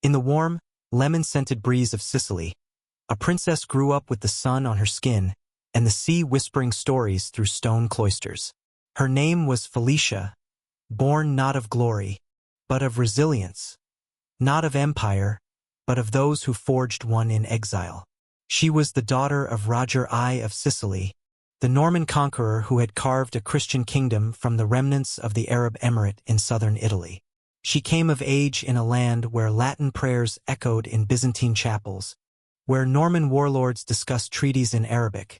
In the warm, lemon-scented breeze of Sicily, a princess grew up with the sun on her skin and the sea whispering stories through stone cloisters. Her name was Felicia, born not of glory, but of resilience, not of empire, but of those who forged one in exile. She was the daughter of Roger I of Sicily, the Norman conqueror who had carved a Christian kingdom from the remnants of the Arab emirate in southern Italy. She came of age in a land where Latin prayers echoed in Byzantine chapels, where Norman warlords discussed treaties in Arabic,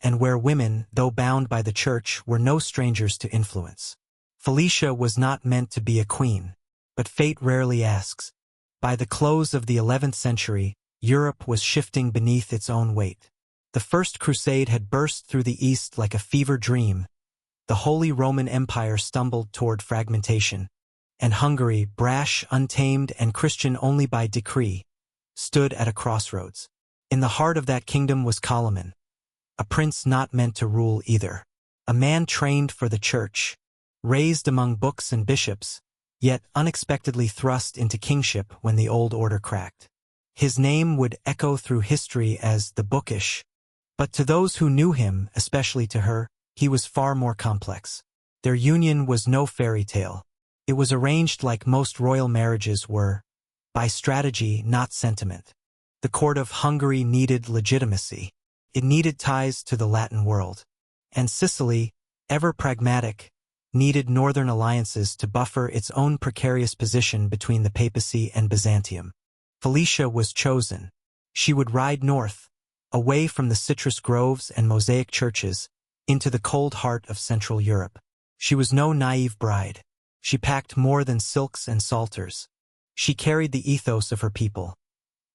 and where women, though bound by the church, were no strangers to influence. Felicia was not meant to be a queen, but fate rarely asks. By the close of the 11th century, Europe was shifting beneath its own weight. The First Crusade had burst through the East like a fever dream. The Holy Roman Empire stumbled toward fragmentation, and Hungary, brash, untamed, and Christian only by decree, stood at a crossroads. In the heart of that kingdom was Koloman, a prince not meant to rule either, a man trained for the church, raised among books and bishops, yet unexpectedly thrust into kingship when the old order cracked. His name would echo through history as the Bookish, but to those who knew him, especially to her, he was far more complex. Their union was no fairy tale. It was arranged like most royal marriages were, by strategy, not sentiment. The court of Hungary needed legitimacy. It needed ties to the Latin world. And Sicily, ever pragmatic, needed northern alliances to buffer its own precarious position between the papacy and Byzantium. Felicia was chosen. She would ride north, away from the citrus groves and mosaic churches, into the cold heart of Central Europe. She was no naive bride. She packed more than silks and psalters. She carried the ethos of her people.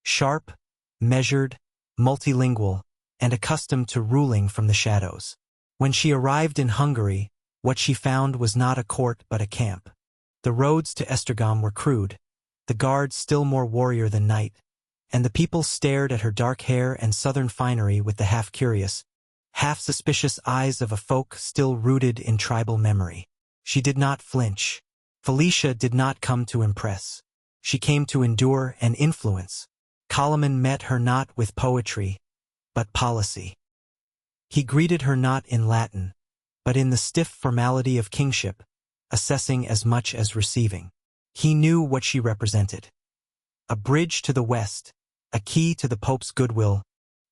Sharp, measured, multilingual, and accustomed to ruling from the shadows. When she arrived in Hungary, what she found was not a court but a camp. The roads to Esztergom were crude, the guards still more warrior than knight, and the people stared at her dark hair and southern finery with the half-curious, half-suspicious eyes of a folk still rooted in tribal memory. She did not flinch. Felicia did not come to impress. She came to endure and influence. Koloman met her not with poetry, but policy. He greeted her not in Latin, but in the stiff formality of kingship, assessing as much as receiving. He knew what she represented. A bridge to the West, a key to the Pope's goodwill,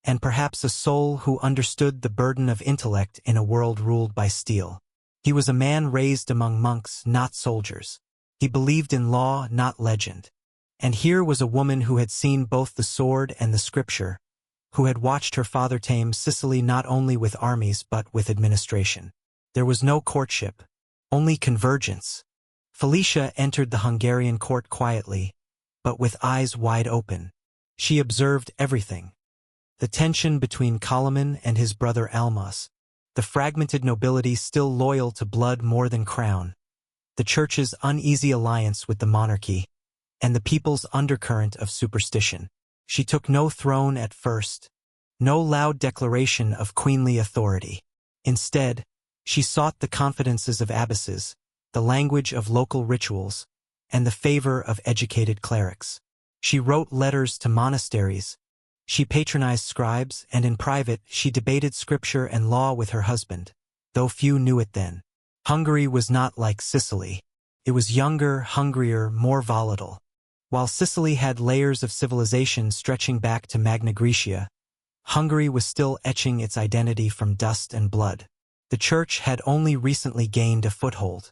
and perhaps a soul who understood the burden of intellect in a world ruled by steel. He was a man raised among monks, not soldiers. He believed in law, not legend. And here was a woman who had seen both the sword and the scripture, who had watched her father tame Sicily not only with armies but with administration. There was no courtship, only convergence. Felicia entered the Hungarian court quietly, but with eyes wide open. She observed everything. The tension between Koloman and his brother Almas, the fragmented nobility still loyal to blood more than crown, the church's uneasy alliance with the monarchy, and the people's undercurrent of superstition. She took no throne at first, no loud declaration of queenly authority. Instead, she sought the confidences of abbesses, the language of local rituals, and the favor of educated clerics. She wrote letters to monasteries. She patronized scribes, and in private she debated scripture and law with her husband, though few knew it then. Hungary was not like Sicily. It was younger, hungrier, more volatile. While Sicily had layers of civilization stretching back to Magna Graecia, Hungary was still etching its identity from dust and blood. The church had only recently gained a foothold.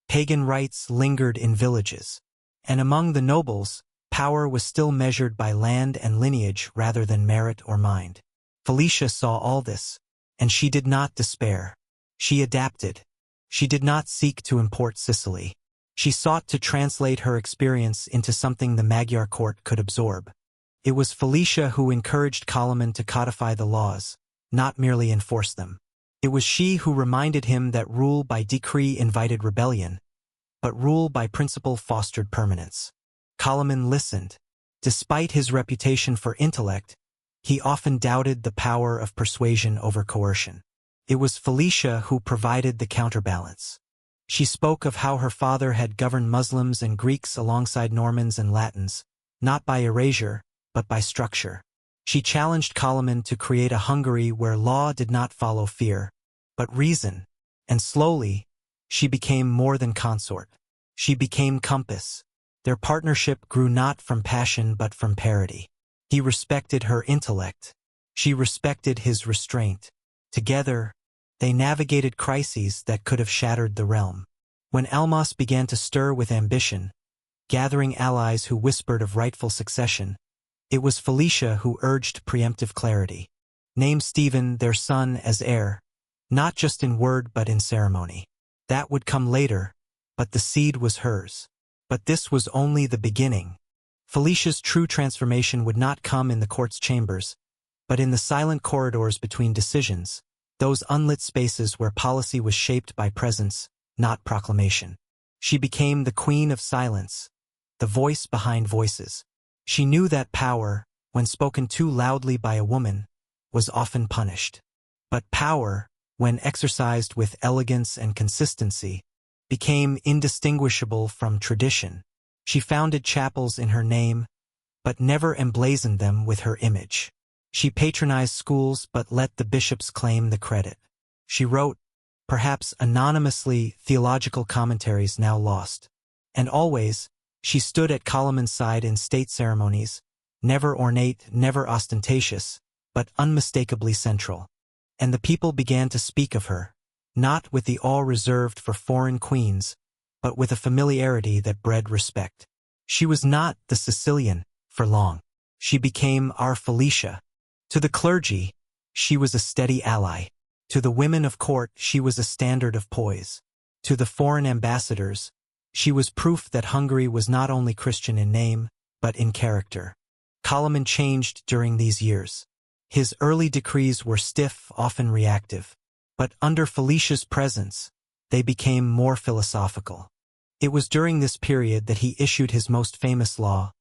Pagan rites lingered in villages, and among the nobles, power was still measured by land and lineage rather than merit or mind. Felicia saw all this, and she did not despair. She adapted. She did not seek to import Sicily. She sought to translate her experience into something the Magyar court could absorb. It was Felicia who encouraged Koloman to codify the laws, not merely enforce them. It was she who reminded him that rule by decree invited rebellion, but rule by principle fostered permanence. Koloman listened. Despite his reputation for intellect, he often doubted the power of persuasion over coercion. It was Felicia who provided the counterbalance. She spoke of how her father had governed Muslims and Greeks alongside Normans and Latins, not by erasure, but by structure. She challenged Koloman to create a Hungary where law did not follow fear, but reason, and slowly, she became more than consort. She became compass. Their partnership grew not from passion but from parity. He respected her intellect. She respected his restraint. Together, they navigated crises that could have shattered the realm. When Almas began to stir with ambition, gathering allies who whispered of rightful succession, it was Felicia who urged preemptive clarity. Name Stephen, their son, as heir, not just in word but in ceremony. That would come later, but the seed was hers. But this was only the beginning. Felicia's true transformation would not come in the court's chambers, but in the silent corridors between decisions, those unlit spaces where policy was shaped by presence, not proclamation. She became the queen of silence, the voice behind voices. She knew that power, when spoken too loudly by a woman, was often punished. But power, when exercised with elegance and consistency, became indistinguishable from tradition. She founded chapels in her name, but never emblazoned them with her image. She patronized schools but let the bishops claim the credit. She wrote, perhaps anonymously, theological commentaries now lost. And always, she stood at Koloman's side in state ceremonies, never ornate, never ostentatious, but unmistakably central. And the people began to speak of her, not with the awe reserved for foreign queens, but with a familiarity that bred respect. She was not the Sicilian for long. She became our Felicia. To the clergy, she was a steady ally. To the women of court, she was a standard of poise. To the foreign ambassadors, she was proof that Hungary was not only Christian in name, but in character. Koloman changed during these years. His early decrees were stiff, often reactive. But under Felicia's presence, they became more philosophical. It was during this period that he issued his most famous law: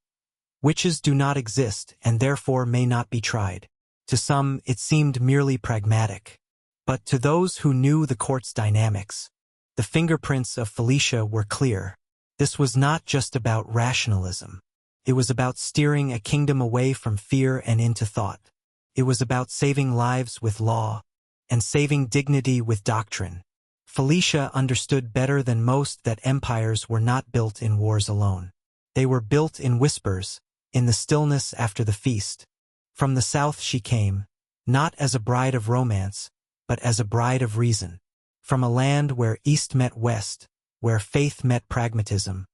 witches do not exist and therefore may not be tried. To some, it seemed merely pragmatic. But to those who knew the court's dynamics, the fingerprints of Felicia were clear. This was not just about rationalism. It was about steering a kingdom away from fear and into thought. It was about saving lives with law, and saving dignity with doctrine. Felicia understood better than most that empires were not built in wars alone. They were built in whispers, in the stillness after the feast. From the south she came, not as a bride of romance, but as a bride of reason. From a land where east met west, where faith met pragmatism,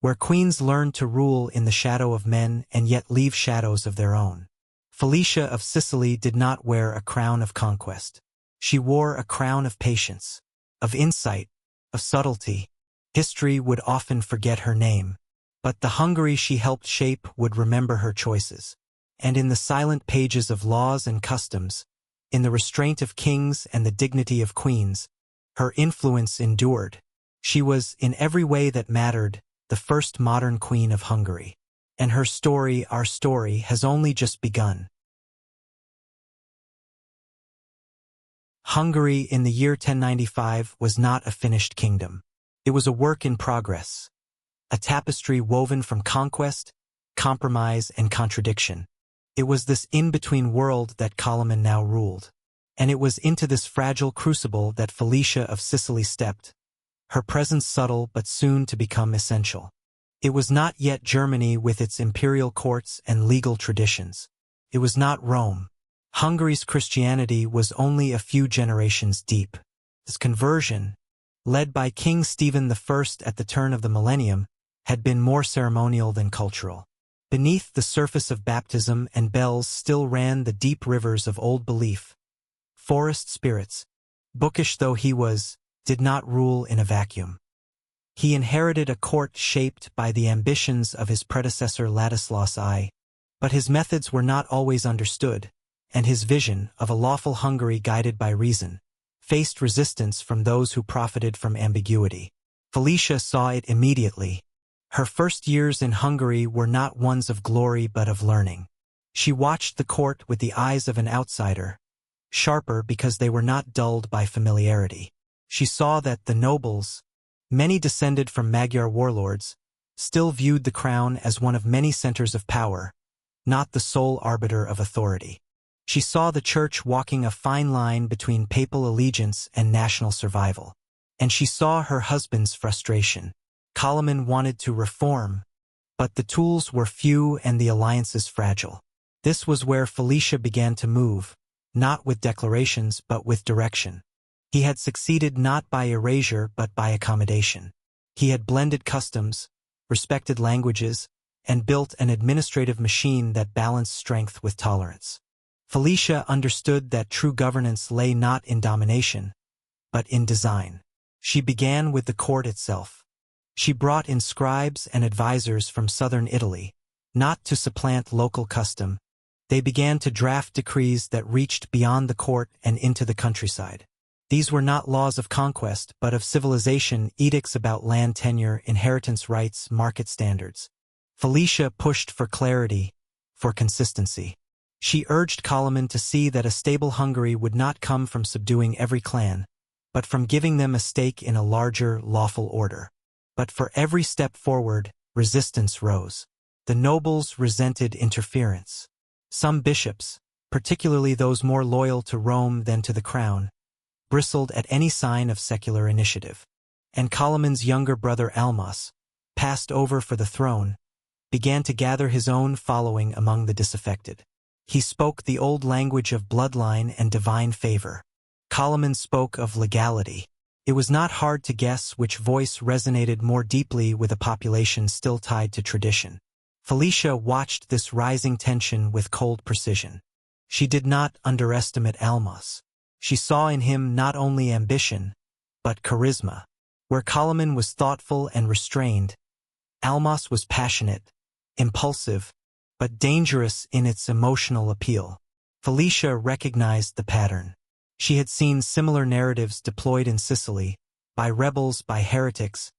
where queens learned to rule in the shadow of men and yet leave shadows of their own. Felicia of Sicily did not wear a crown of conquest. She wore a crown of patience, of insight, of subtlety. History would often forget her name, but the Hungary she helped shape would remember her choices. And in the silent pages of laws and customs, in the restraint of kings and the dignity of queens, her influence endured. She was, in every way that mattered, the first modern queen of Hungary. And her story, our story, has only just begun. Hungary in the year 1095 was not a finished kingdom. It was a work in progress, a tapestry woven from conquest, compromise, and contradiction. It was this in-between world that Koloman now ruled, and it was into this fragile crucible that Felicia of Sicily stepped, her presence subtle but soon to become essential. It was not yet Germany with its imperial courts and legal traditions. It was not Rome. Hungary's Christianity was only a few generations deep. This conversion, led by King Stephen I at the turn of the millennium, had been more ceremonial than cultural. Beneath the surface of baptism and bells still ran the deep rivers of old belief. Forest spirits, bookish though he was, did not rule in a vacuum. He inherited a court shaped by the ambitions of his predecessor Ladislas I, but his methods were not always understood, and his vision of a lawful Hungary guided by reason faced resistance from those who profited from ambiguity. Felicia saw it immediately. Her first years in Hungary were not ones of glory but of learning. She watched the court with the eyes of an outsider, sharper because they were not dulled by familiarity. She saw that the nobles, many descended from Magyar warlords, still viewed the crown as one of many centers of power, not the sole arbiter of authority. She saw the church walking a fine line between papal allegiance and national survival. And she saw her husband's frustration. Koloman wanted to reform, but the tools were few and the alliances fragile. This was where Felicia began to move, not with declarations but with direction. He had succeeded not by erasure but by accommodation. He had blended customs, respected languages, and built an administrative machine that balanced strength with tolerance. Felicia understood that true governance lay not in domination, but in design. She began with the court itself. She brought in scribes and advisors from southern Italy, not to supplant local custom. They began to draft decrees that reached beyond the court and into the countryside. These were not laws of conquest, but of civilization, edicts about land tenure, inheritance rights, market standards. Felicia pushed for clarity, for consistency. She urged Koloman to see that a stable Hungary would not come from subduing every clan, but from giving them a stake in a larger, lawful order. But for every step forward, resistance rose. The nobles resented interference. Some bishops, particularly those more loyal to Rome than to the crown, bristled at any sign of secular initiative. And Koloman's younger brother Almas, passed over for the throne, began to gather his own following among the disaffected. He spoke the old language of bloodline and divine favor. Koloman spoke of legality. It was not hard to guess which voice resonated more deeply with a population still tied to tradition. Felicia watched this rising tension with cold precision. She did not underestimate Almas. She saw in him not only ambition, but charisma. Where Koloman was thoughtful and restrained, Almas was passionate, impulsive, but dangerous in its emotional appeal. Felicia recognized the pattern. She had seen similar narratives deployed in Sicily, by rebels, by heretics,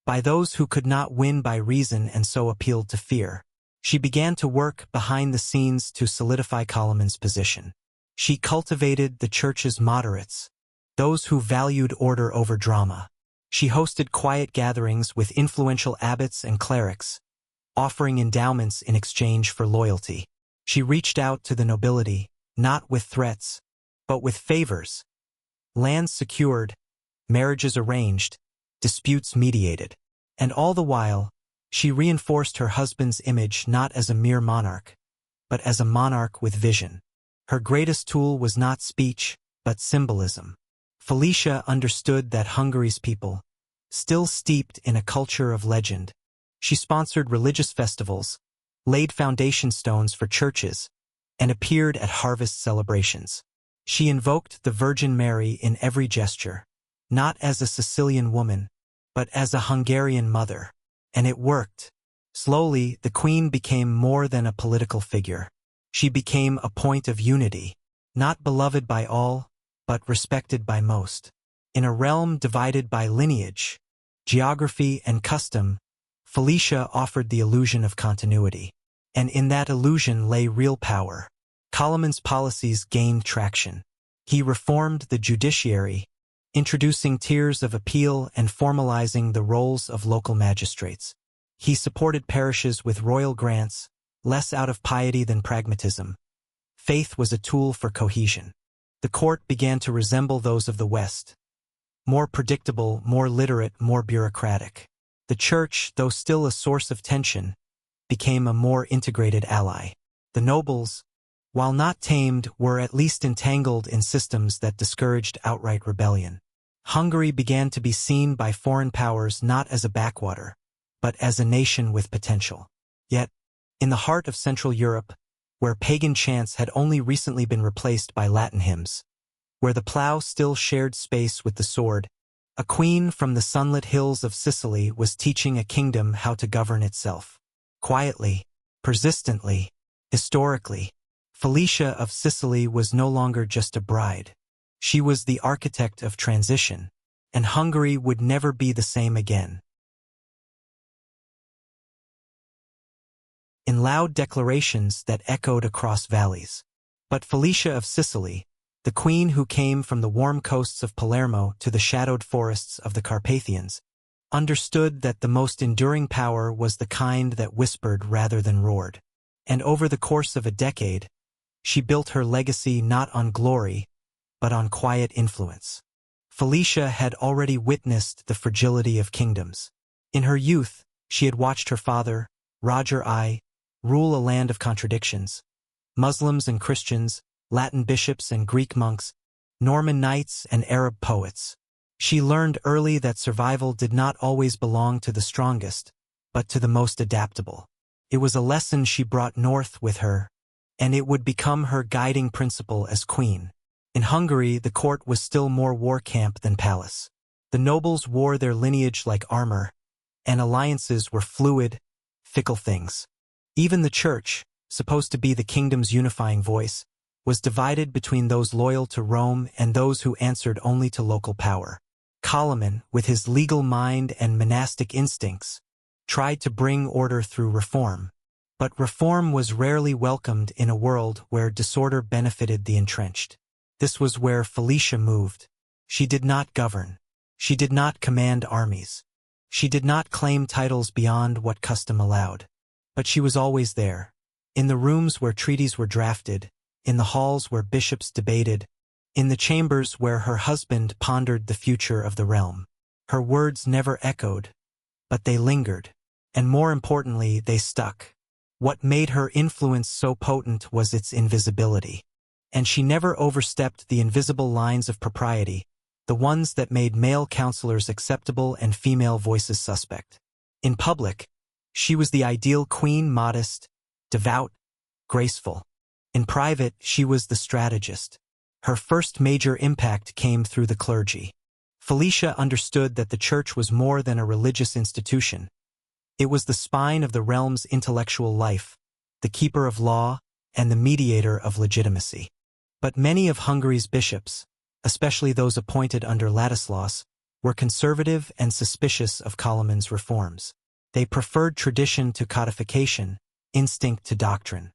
by those who could not win by reason and so appealed to fear. She began to work behind the scenes to solidify Koloman's position. She cultivated the church's moderates, those who valued order over drama. She hosted quiet gatherings with influential abbots and clerics, offering endowments in exchange for loyalty. She reached out to the nobility, not with threats, but with favors. Lands secured, marriages arranged, disputes mediated. And all the while, she reinforced her husband's image not as a mere monarch, but as a monarch with vision. Her greatest tool was not speech, but symbolism. Felicia understood that Hungary's people, still steeped in a culture of legend. She sponsored religious festivals, laid foundation stones for churches, and appeared at harvest celebrations. She invoked the Virgin Mary in every gesture, not as a Sicilian woman, but as a Hungarian mother. And it worked. Slowly, the queen became more than a political figure. She became a point of unity, not beloved by all, but respected by most. In a realm divided by lineage, geography, and custom, Felicia offered the illusion of continuity. And in that illusion lay real power. Koloman's policies gained traction. He reformed the judiciary, introducing tiers of appeal and formalizing the roles of local magistrates. He supported parishes with royal grants, less out of piety than pragmatism. Faith was a tool for cohesion. The court began to resemble those of the West, more predictable, more literate, more bureaucratic. The church, though still a source of tension, became a more integrated ally. The nobles, while not tamed, were at least entangled in systems that discouraged outright rebellion. Hungary began to be seen by foreign powers not as a backwater, but as a nation with potential. Yet, in the heart of Central Europe, where pagan chants had only recently been replaced by Latin hymns, where the plough still shared space with the sword, a queen from the sunlit hills of Sicily was teaching a kingdom how to govern itself. Quietly, persistently, historically, Felicia of Sicily was no longer just a bride. She was the architect of transition, and Hungary would never be the same again. In loud declarations that echoed across valleys. But Felicia of Sicily, the queen who came from the warm coasts of Palermo to the shadowed forests of the Carpathians, understood that the most enduring power was the kind that whispered rather than roared. And over the course of a decade, she built her legacy not on glory, but on quiet influence. Felicia had already witnessed the fragility of kingdoms. In her youth, she had watched her father, Roger I, rule a land of contradictions. Muslims and Christians, Latin bishops and Greek monks, Norman knights and Arab poets. She learned early that survival did not always belong to the strongest, but to the most adaptable. It was a lesson she brought north with her, and it would become her guiding principle as queen. In Hungary, the court was still more war camp than palace. The nobles wore their lineage like armor, and alliances were fluid, fickle things. Even the church, supposed to be the kingdom's unifying voice, was divided between those loyal to Rome and those who answered only to local power. Koloman, with his legal mind and monastic instincts, tried to bring order through reform. But reform was rarely welcomed in a world where disorder benefited the entrenched. This was where Felicia moved. She did not govern. She did not command armies. She did not claim titles beyond what custom allowed. But she was always there. In the rooms where treaties were drafted, in the halls where bishops debated, in the chambers where her husband pondered the future of the realm. Her words never echoed, but they lingered. And more importantly, they stuck. What made her influence so potent was its invisibility. And she never overstepped the invisible lines of propriety, the ones that made male counselors acceptable and female voices suspect. In public, she was the ideal queen, modest, devout, graceful. In private, she was the strategist. Her first major impact came through the clergy. Felicia understood that the church was more than a religious institution. It was the spine of the realm's intellectual life, the keeper of law, and the mediator of legitimacy. But many of Hungary's bishops, especially those appointed under Ladislaus, were conservative and suspicious of Koloman's reforms. They preferred tradition to codification, instinct to doctrine.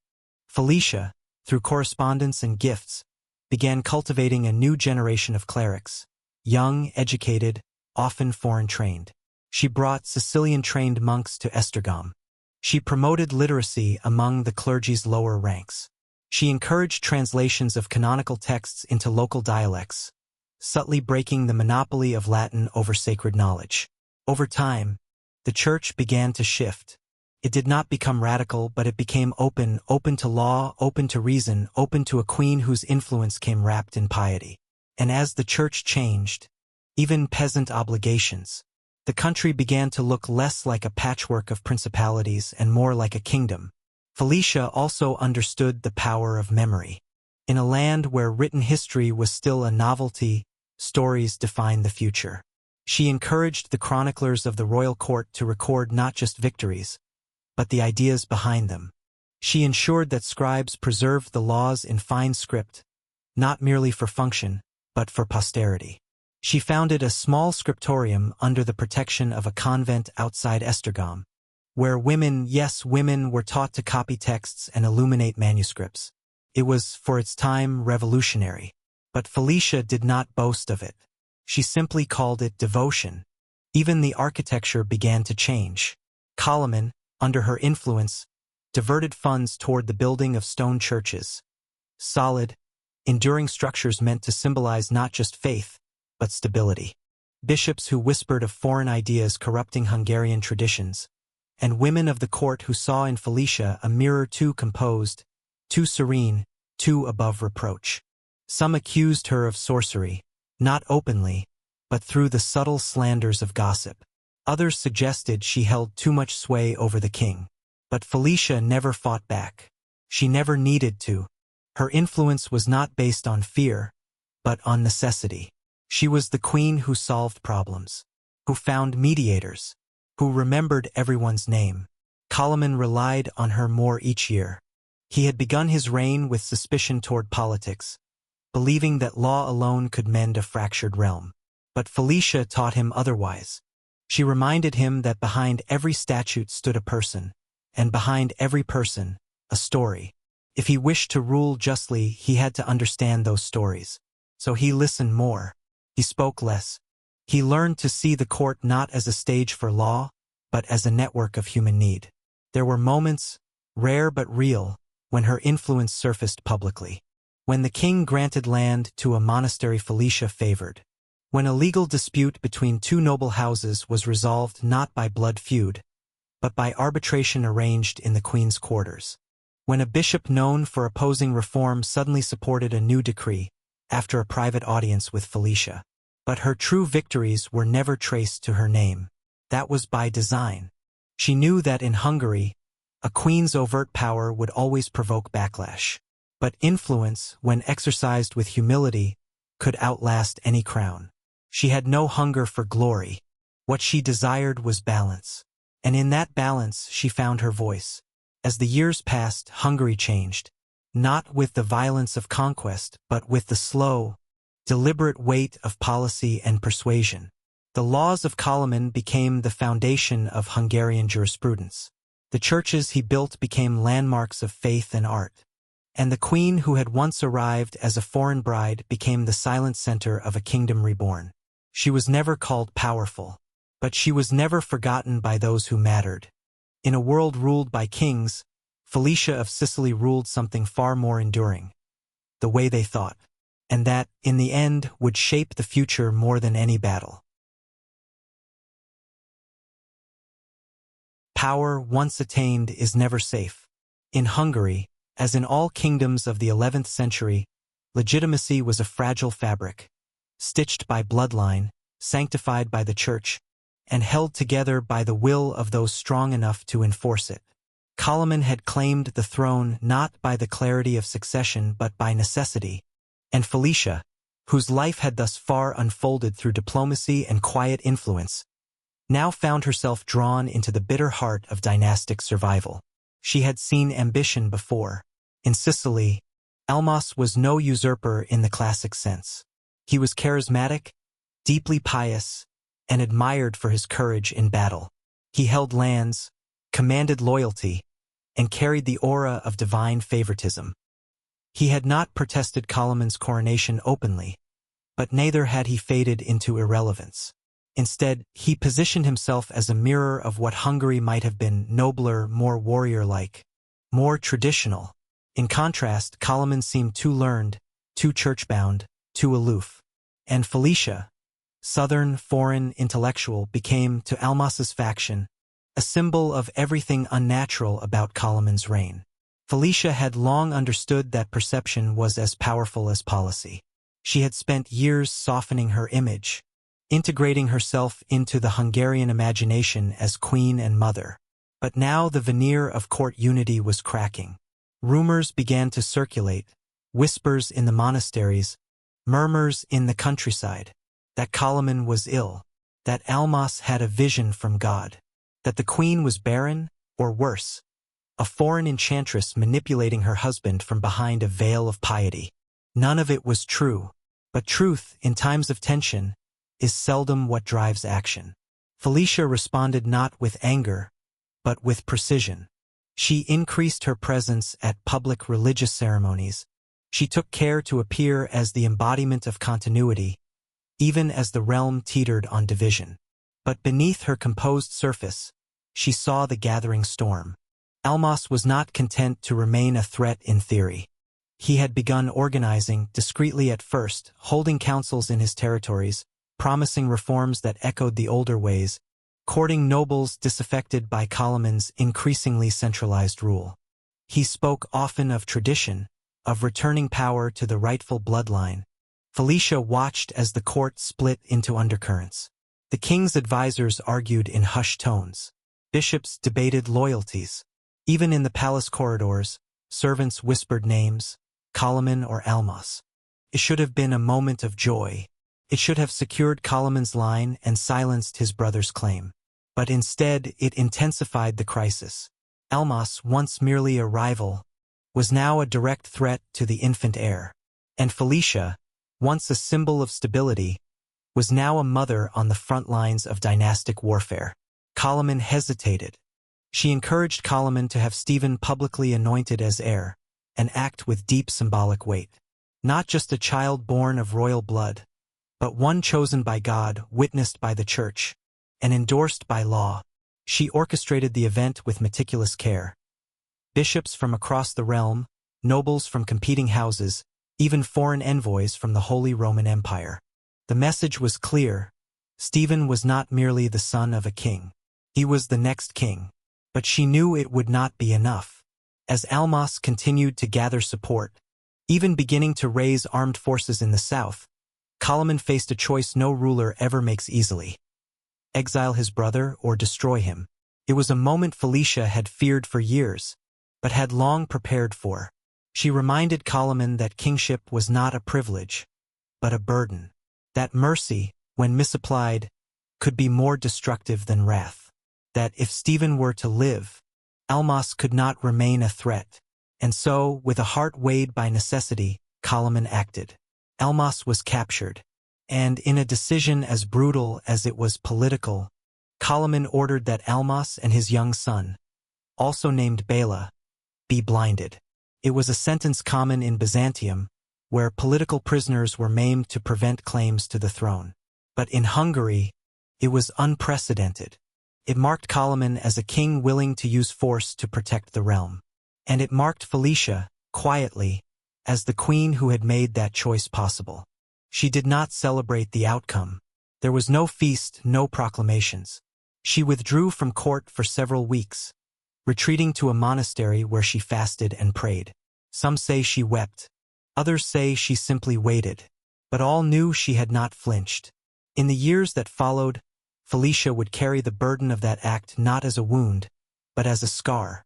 Felicia, through correspondence and gifts, began cultivating a new generation of clerics, young, educated, often foreign-trained. She brought Sicilian-trained monks to Esztergom. She promoted literacy among the clergy's lower ranks. She encouraged translations of canonical texts into local dialects, subtly breaking the monopoly of Latin over sacred knowledge. Over time, the church began to shift. It did not become radical, but it became open to law, open to reason, open to a queen whose influence came wrapped in piety. And as the church changed, even peasant obligations, the country began to look less like a patchwork of principalities and more like a kingdom. Felicia also understood the power of memory. In a land where written history was still a novelty, stories defined the future. She encouraged the chroniclers of the royal court to record not just victories, but the ideas behind them. She ensured that scribes preserved the laws in fine script, not merely for function, but for posterity. She founded a small scriptorium under the protection of a convent outside Esztergom, where women, yes, women, were taught to copy texts and illuminate manuscripts. It was, for its time, revolutionary. But Felicia did not boast of it. She simply called it devotion. Even the architecture began to change. Koloman, under her influence, diverted funds toward the building of stone churches. Solid, enduring structures meant to symbolize not just faith, but stability. Bishops who whispered of foreign ideas corrupting Hungarian traditions, and women of the court who saw in Felicia a mirror too composed, too serene, too above reproach. Some accused her of sorcery, not openly, but through the subtle slanders of gossip. Others suggested she held too much sway over the king. But Felicia never fought back. She never needed to. Her influence was not based on fear, but on necessity. She was the queen who solved problems, who found mediators, who remembered everyone's name. Koloman relied on her more each year. He had begun his reign with suspicion toward politics, believing that law alone could mend a fractured realm. But Felicia taught him otherwise. She reminded him that behind every statute stood a person, and behind every person, a story. If he wished to rule justly, he had to understand those stories. So he listened more. He spoke less. He learned to see the court not as a stage for law, but as a network of human need. There were moments, rare but real, when her influence surfaced publicly. When the king granted land to a monastery Felicia favored. When a legal dispute between two noble houses was resolved not by blood feud, but by arbitration arranged in the queen's quarters. When a bishop known for opposing reform suddenly supported a new decree, after a private audience with Felicia. But her true victories were never traced to her name. That was by design. She knew that in Hungary, a queen's overt power would always provoke backlash. But influence, when exercised with humility, could outlast any crown. She had no hunger for glory. What she desired was balance. And in that balance she found her voice. As the years passed, Hungary changed. Not with the violence of conquest, but with the slow, deliberate weight of policy and persuasion. The laws of Koloman became the foundation of Hungarian jurisprudence. The churches he built became landmarks of faith and art. And the queen who had once arrived as a foreign bride became the silent center of a kingdom reborn. She was never called powerful, but she was never forgotten by those who mattered. In a world ruled by kings, Felicia of Sicily ruled something far more enduring. The way they thought. And that, in the end, would shape the future more than any battle. Power once attained is never safe. In Hungary, as in all kingdoms of the 11th century, legitimacy was a fragile fabric, stitched by bloodline, sanctified by the church, and held together by the will of those strong enough to enforce it. Koloman had claimed the throne not by the clarity of succession but by necessity, and Felicia, whose life had thus far unfolded through diplomacy and quiet influence, now found herself drawn into the bitter heart of dynastic survival. She had seen ambition before. In Sicily, Almas was no usurper in the classic sense. He was charismatic, deeply pious, and admired for his courage in battle. He held lands, commanded loyalty, and carried the aura of divine favoritism. He had not protested Koloman's coronation openly, but neither had he faded into irrelevance. Instead, he positioned himself as a mirror of what Hungary might have been: nobler, more warrior-like, more traditional. In contrast, Koloman seemed too learned, too church-bound, too aloof. And Felicia, southern, foreign, intellectual, became, to Almas's faction, a symbol of everything unnatural about Koloman's reign. Felicia had long understood that perception was as powerful as policy. She had spent years softening her image, integrating herself into the Hungarian imagination as queen and mother. But now the veneer of court unity was cracking. Rumors began to circulate, whispers in the monasteries, murmurs in the countryside, that Koloman was ill, that Almas had a vision from God, that the queen was barren, or worse, a foreign enchantress manipulating her husband from behind a veil of piety. None of it was true, but truth, in times of tension, is seldom what drives action. Felicia responded not with anger, but with precision. She increased her presence at public religious ceremonies. She took care to appear as the embodiment of continuity, even as the realm teetered on division. But beneath her composed surface, she saw the gathering storm. Almas was not content to remain a threat in theory. He had begun organizing, discreetly at first, holding councils in his territories, promising reforms that echoed the older ways, courting nobles disaffected by Koloman's increasingly centralized rule. He spoke often of tradition, of returning power to the rightful bloodline. Felicia watched as the court split into undercurrents. The king's advisors argued in hushed tones. Bishops debated loyalties. Even in the palace corridors, servants whispered names, Koloman or Almas. It should have been a moment of joy. It should have secured Koloman's line and silenced his brother's claim. But instead, it intensified the crisis. Almas, once merely a rival, was now a direct threat to the infant heir. And Felicia, once a symbol of stability, was now a mother on the front lines of dynastic warfare. Koloman hesitated. She encouraged Koloman to have Stephen publicly anointed as heir, an act with deep symbolic weight. Not just a child born of royal blood, but one chosen by God, witnessed by the Church, and endorsed by law. She orchestrated the event with meticulous care. Bishops from across the realm, nobles from competing houses, even foreign envoys from the Holy Roman Empire. The message was clear. Stephen was not merely the son of a king. He was the next king. But she knew it would not be enough. As Almas continued to gather support, even beginning to raise armed forces in the south, Koloman faced a choice no ruler ever makes easily: exile his brother or destroy him. It was a moment Felicia had feared for years, but had long prepared for. She reminded Koloman that kingship was not a privilege, but a burden. That mercy, when misapplied, could be more destructive than wrath. That if Stephen were to live, Almas could not remain a threat. And so, with a heart weighed by necessity, Koloman acted. Almas was captured, and in a decision as brutal as it was political, Koloman ordered that Almas and his young son, also named Bela, be blinded. It was a sentence common in Byzantium, where political prisoners were maimed to prevent claims to the throne. But in Hungary, it was unprecedented. It marked Koloman as a king willing to use force to protect the realm. And it marked Felicia, quietly, as the queen who had made that choice possible. She did not celebrate the outcome. There was no feast, no proclamations. She withdrew from court for several weeks, retreating to a monastery where she fasted and prayed. Some say she wept. Others say she simply waited. But all knew she had not flinched. In the years that followed, Felicia would carry the burden of that act not as a wound, but as a scar,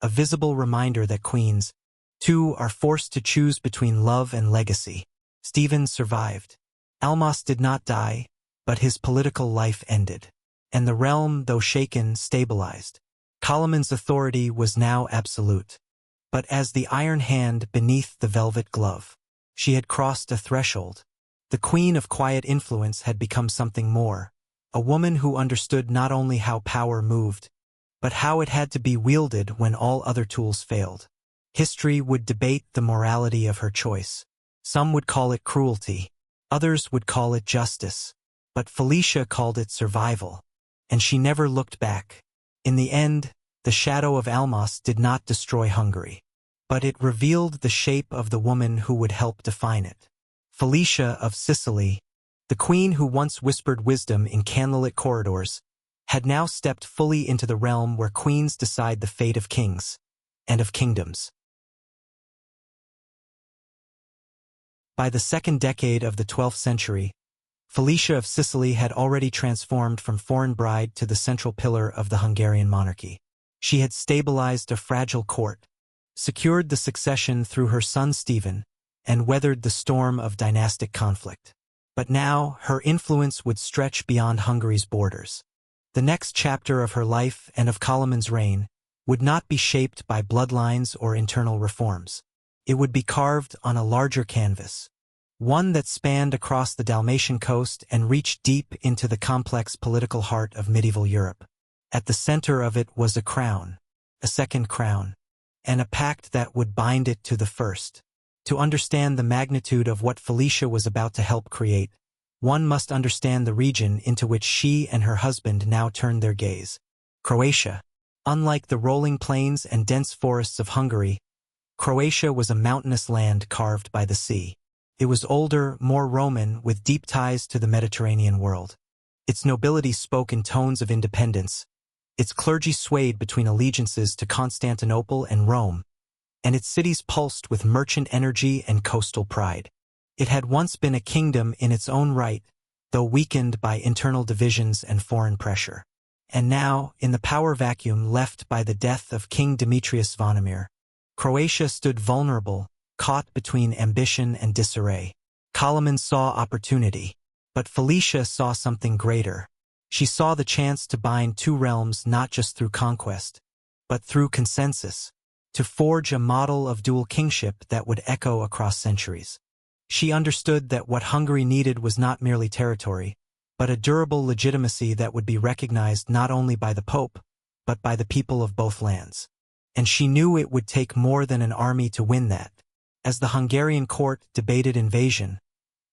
a visible reminder that queens, too, are forced to choose between love and legacy. Stephen survived. Almas did not die, but his political life ended. And the realm, though shaken, stabilized. Koloman's authority was now absolute. But as the iron hand beneath the velvet glove, she had crossed a threshold. The queen of quiet influence had become something more, a woman who understood not only how power moved, but how it had to be wielded when all other tools failed. History would debate the morality of her choice. Some would call it cruelty. Others would call it justice. But Felicia called it survival. And she never looked back. In the end, the shadow of Almas did not destroy Hungary. But it revealed the shape of the woman who would help define it. Felicia of Sicily, the queen who once whispered wisdom in candlelit corridors, had now stepped fully into the realm where queens decide the fate of kings and of kingdoms. By the second decade of the 12th century, Felicia of Sicily had already transformed from foreign bride to the central pillar of the Hungarian monarchy. She had stabilized a fragile court, secured the succession through her son Stephen, and weathered the storm of dynastic conflict. But now, her influence would stretch beyond Hungary's borders. The next chapter of her life and of Koloman's reign would not be shaped by bloodlines or internal reforms. It would be carved on a larger canvas, one that spanned across the Dalmatian coast and reached deep into the complex political heart of medieval Europe. At the center of it was a crown, a second crown, and a pact that would bind it to the first. To understand the magnitude of what Felicia was about to help create, one must understand the region into which she and her husband now turned their gaze. Croatia. Unlike the rolling plains and dense forests of Hungary, Croatia was a mountainous land carved by the sea. It was older, more Roman, with deep ties to the Mediterranean world. Its nobility spoke in tones of independence. Its clergy swayed between allegiances to Constantinople and Rome, and its cities pulsed with merchant energy and coastal pride. It had once been a kingdom in its own right, though weakened by internal divisions and foreign pressure. And now, in the power vacuum left by the death of King Demetrius Zvonimir, Croatia stood vulnerable, caught between ambition and disarray. Koloman saw opportunity, but Felicia saw something greater. She saw the chance to bind two realms not just through conquest, but through consensus, to forge a model of dual kingship that would echo across centuries. She understood that what Hungary needed was not merely territory, but a durable legitimacy that would be recognized not only by the Pope, but by the people of both lands. And she knew it would take more than an army to win that. As the Hungarian court debated invasion,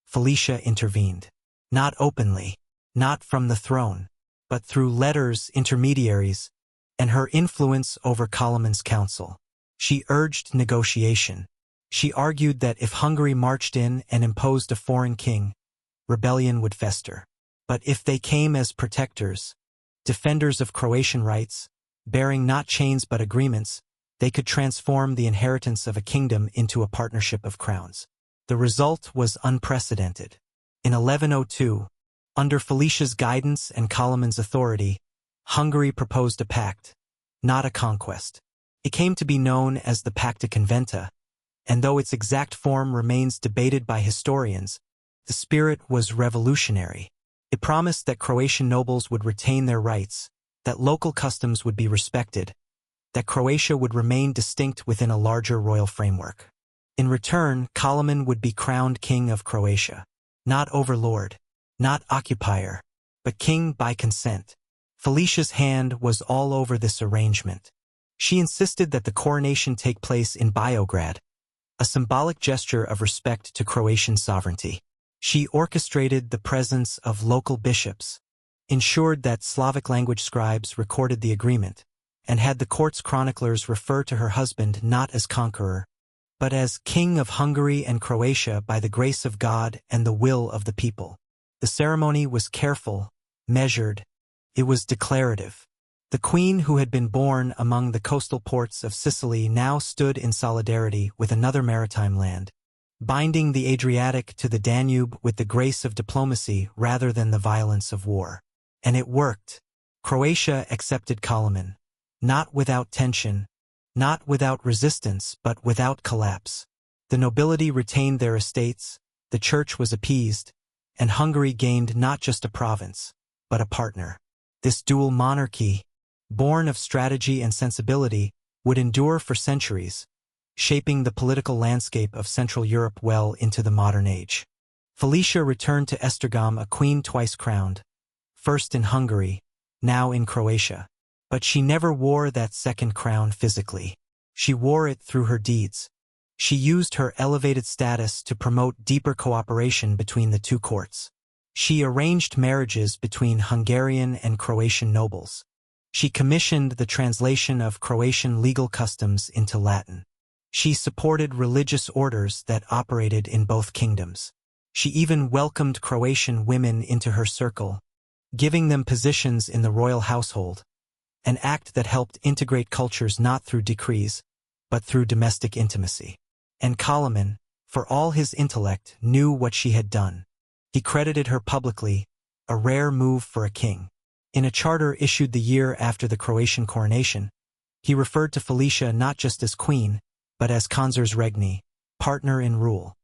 Felicia intervened. Not openly, not from the throne, but through letters, intermediaries, and her influence over Koloman's council. She urged negotiation. She argued that if Hungary marched in and imposed a foreign king, rebellion would fester. But if they came as protectors, defenders of Croatian rights, bearing not chains but agreements, they could transform the inheritance of a kingdom into a partnership of crowns. The result was unprecedented. In 1102, under Felicia's guidance and Koloman's authority, Hungary proposed a pact, not a conquest. It came to be known as the Pacta Conventa, and though its exact form remains debated by historians, the spirit was revolutionary. It promised that Croatian nobles would retain their rights, that local customs would be respected, that Croatia would remain distinct within a larger royal framework. In return, Koloman would be crowned king of Croatia, not overlord, not occupier, but king by consent. Felicia's hand was all over this arrangement. She insisted that the coronation take place in Beograd, a symbolic gesture of respect to Croatian sovereignty. She orchestrated the presence of local bishops, ensured that Slavic language scribes recorded the agreement, and had the court's chroniclers refer to her husband not as conqueror, but as King of Hungary and Croatia by the grace of God and the will of the people. The ceremony was careful, measured. It was declarative. The queen who had been born among the coastal ports of Sicily now stood in solidarity with another maritime land, binding the Adriatic to the Danube with the grace of diplomacy rather than the violence of war. And it worked. Croatia accepted Koloman, not without tension, not without resistance, but without collapse. The nobility retained their estates, the church was appeased, and Hungary gained not just a province, but a partner. This dual monarchy, born of strategy and sensibility, would endure for centuries, shaping the political landscape of Central Europe well into the modern age. Felicia returned to Esztergom a queen twice crowned, first in Hungary, now in Croatia. But she never wore that second crown physically. She wore it through her deeds. She used her elevated status to promote deeper cooperation between the two courts. She arranged marriages between Hungarian and Croatian nobles. She commissioned the translation of Croatian legal customs into Latin. She supported religious orders that operated in both kingdoms. She even welcomed Croatian women into her circle, giving them positions in the royal household, an act that helped integrate cultures not through decrees, but through domestic intimacy. And Koloman, for all his intellect, knew what she had done. He credited her publicly, a rare move for a king. In a charter issued the year after the Croatian coronation, he referred to Felicia not just as queen, but as Konzers Regni, partner in rule.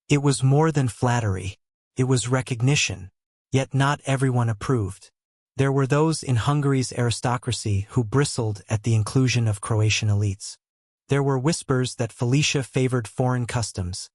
It was more than flattery. It was recognition. Yet not everyone approved. There were those in Hungary's aristocracy who bristled at the inclusion of Croatian elites. There were whispers that Felicia favored foreign customs,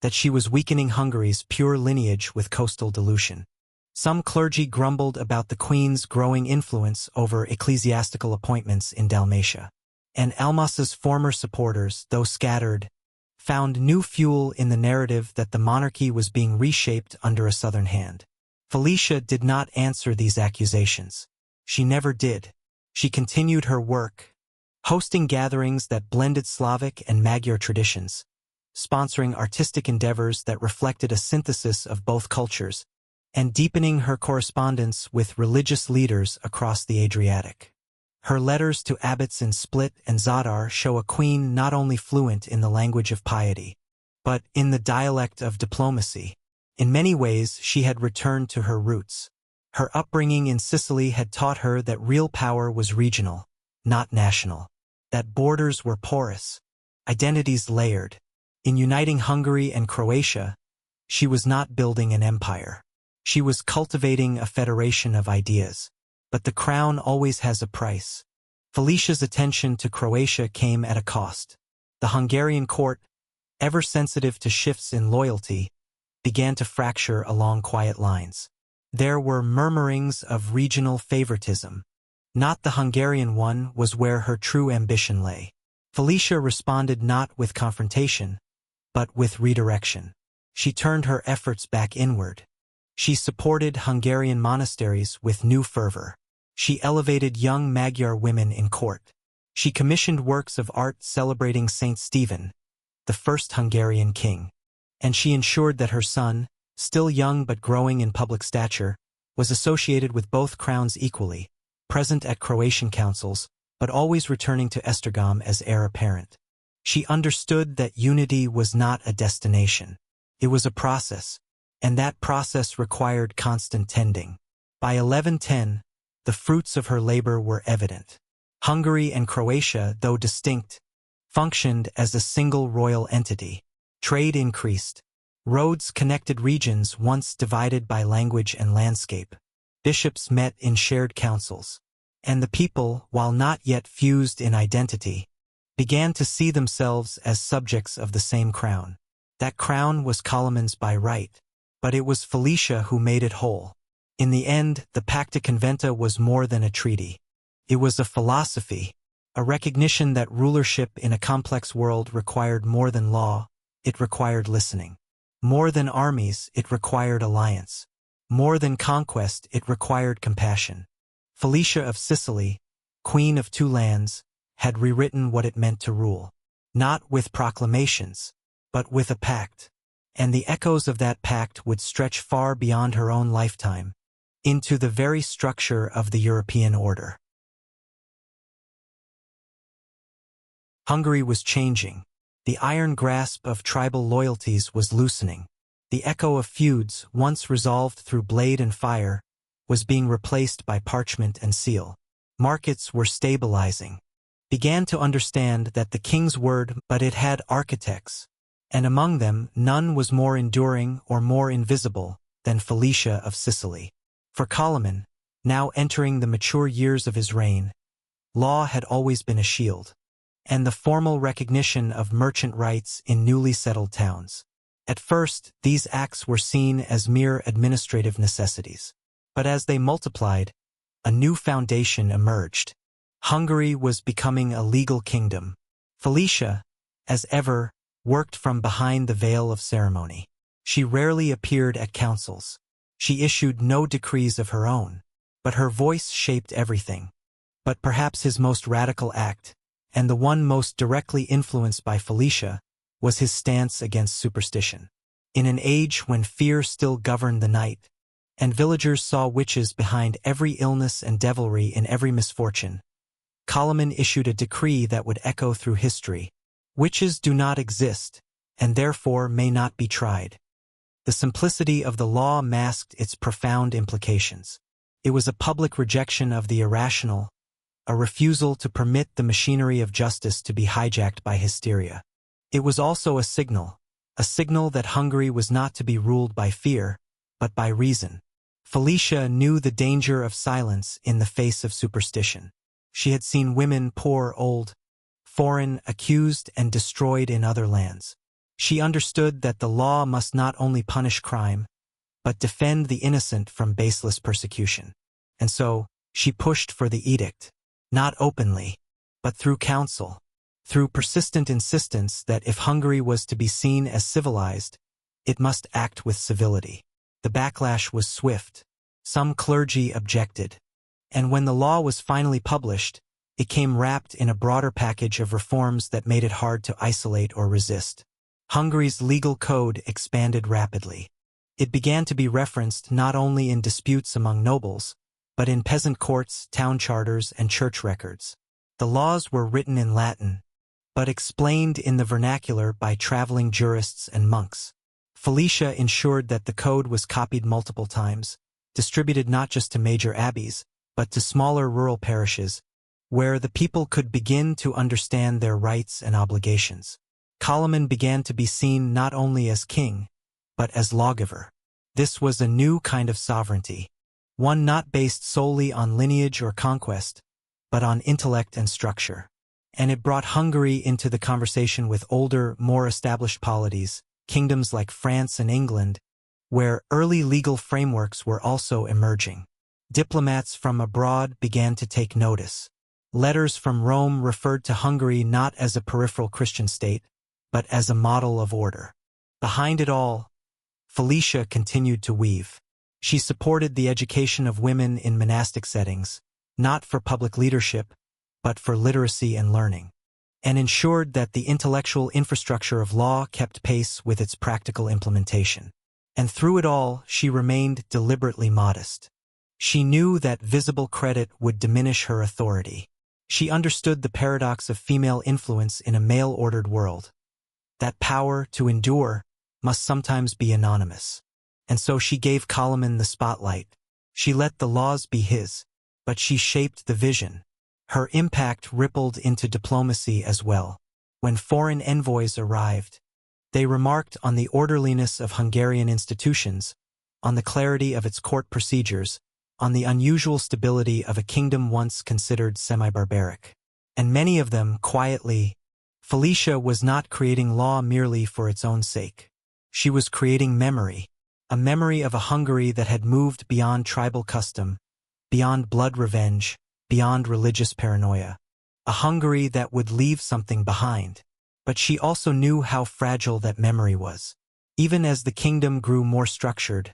that she was weakening Hungary's pure lineage with coastal dilution. Some clergy grumbled about the queen's growing influence over ecclesiastical appointments in Dalmatia. And Almas's former supporters, though scattered, found new fuel in the narrative that the monarchy was being reshaped under a southern hand. Felicia did not answer these accusations. She never did. She continued her work, hosting gatherings that blended Slavic and Magyar traditions, sponsoring artistic endeavors that reflected a synthesis of both cultures, and deepening her correspondence with religious leaders across the Adriatic. Her letters to abbots in Split and Zadar show a queen not only fluent in the language of piety, but in the dialect of diplomacy. In many ways, she had returned to her roots. Her upbringing in Sicily had taught her that real power was regional, not national, that borders were porous, identities layered. In uniting Hungary and Croatia, she was not building an empire. She was cultivating a federation of ideas. But the crown always has a price. Felicia's attention to Croatia came at a cost. The Hungarian court, ever sensitive to shifts in loyalty, began to fracture along quiet lines. There were murmurings of regional favoritism. Not the Hungarian one was where her true ambition lay. Felicia responded not with confrontation, but with redirection. She turned her efforts back inward. She supported Hungarian monasteries with new fervor. She elevated young Magyar women in court. She commissioned works of art celebrating Saint Stephen, the first Hungarian king. And she ensured that her son, still young but growing in public stature, was associated with both crowns equally, present at Croatian councils, but always returning to Esztergom as heir apparent. She understood that unity was not a destination. It was a process, and that process required constant tending. By 1110, the fruits of her labor were evident. Hungary and Croatia, though distinct, functioned as a single royal entity. Trade increased. Roads connected regions once divided by language and landscape. Bishops met in shared councils. And the people, while not yet fused in identity, began to see themselves as subjects of the same crown. That crown was Koloman's by right, but it was Felicia who made it whole. In the end, the Pacta Conventa was more than a treaty. It was a philosophy, a recognition that rulership in a complex world required more than law, it required listening. More than armies, it required alliance. More than conquest, it required compassion. Felicia of Sicily, Queen of Two Lands, had rewritten what it meant to rule. Not with proclamations, but with a pact. And the echoes of that pact would stretch far beyond her own lifetime, into the very structure of the European order. Hungary was changing. The iron grasp of tribal loyalties was loosening. The echo of feuds, once resolved through blade and fire, was being replaced by parchment and seal. Markets were stabilizing. Began to understand that the king's word, but it had architects, and among them none was more enduring or more invisible than Felicia of Sicily. For Koloman, now entering the mature years of his reign, law had always been a shield, and the formal recognition of merchant rights in newly settled towns. At first, these acts were seen as mere administrative necessities. But as they multiplied, a new foundation emerged. Hungary was becoming a legal kingdom. Felicia, as ever, worked from behind the veil of ceremony. She rarely appeared at councils. She issued no decrees of her own, but her voice shaped everything. But perhaps his most radical act, and the one most directly influenced by Felicia, was his stance against superstition. In an age when fear still governed the night, and villagers saw witches behind every illness and devilry in every misfortune, Koloman issued a decree that would echo through history. Witches do not exist, and therefore may not be tried. The simplicity of the law masked its profound implications. It was a public rejection of the irrational, a refusal to permit the machinery of justice to be hijacked by hysteria. It was also a signal that Hungary was not to be ruled by fear, but by reason. Felicia knew the danger of silence in the face of superstition. She had seen women poor, old, foreign, accused, and destroyed in other lands. She understood that the law must not only punish crime, but defend the innocent from baseless persecution. And so, she pushed for the edict, not openly, but through counsel, through persistent insistence that if Hungary was to be seen as civilized, it must act with civility. The backlash was swift. Some clergy objected. And when the law was finally published, it came wrapped in a broader package of reforms that made it hard to isolate or resist. Hungary's legal code expanded rapidly. It began to be referenced not only in disputes among nobles, but in peasant courts, town charters, and church records. The laws were written in Latin, but explained in the vernacular by traveling jurists and monks. Felicia ensured that the code was copied multiple times, distributed not just to major abbeys, but to smaller rural parishes, where the people could begin to understand their rights and obligations. Koloman began to be seen not only as king, but as lawgiver. This was a new kind of sovereignty, one not based solely on lineage or conquest, but on intellect and structure. And it brought Hungary into the conversation with older, more established polities, kingdoms like France and England, where early legal frameworks were also emerging. Diplomats from abroad began to take notice. Letters from Rome referred to Hungary not as a peripheral Christian state, but as a model of order. Behind it all, Felicia continued to weave. She supported the education of women in monastic settings, not for public leadership, but for literacy and learning, and ensured that the intellectual infrastructure of law kept pace with its practical implementation. And through it all, she remained deliberately modest. She knew that visible credit would diminish her authority. She understood the paradox of female influence in a male-ordered world. That power, to endure, must sometimes be anonymous. And so she gave Koloman the spotlight. She let the laws be his, but she shaped the vision. Her impact rippled into diplomacy as well. When foreign envoys arrived, they remarked on the orderliness of Hungarian institutions, on the clarity of its court procedures, on the unusual stability of a kingdom once considered semi-barbaric. And many of them, quietly, Felicia was not creating law merely for its own sake. She was creating memory, a memory of a Hungary that had moved beyond tribal custom, beyond blood revenge, beyond religious paranoia. A Hungary that would leave something behind. But she also knew how fragile that memory was. Even as the kingdom grew more structured,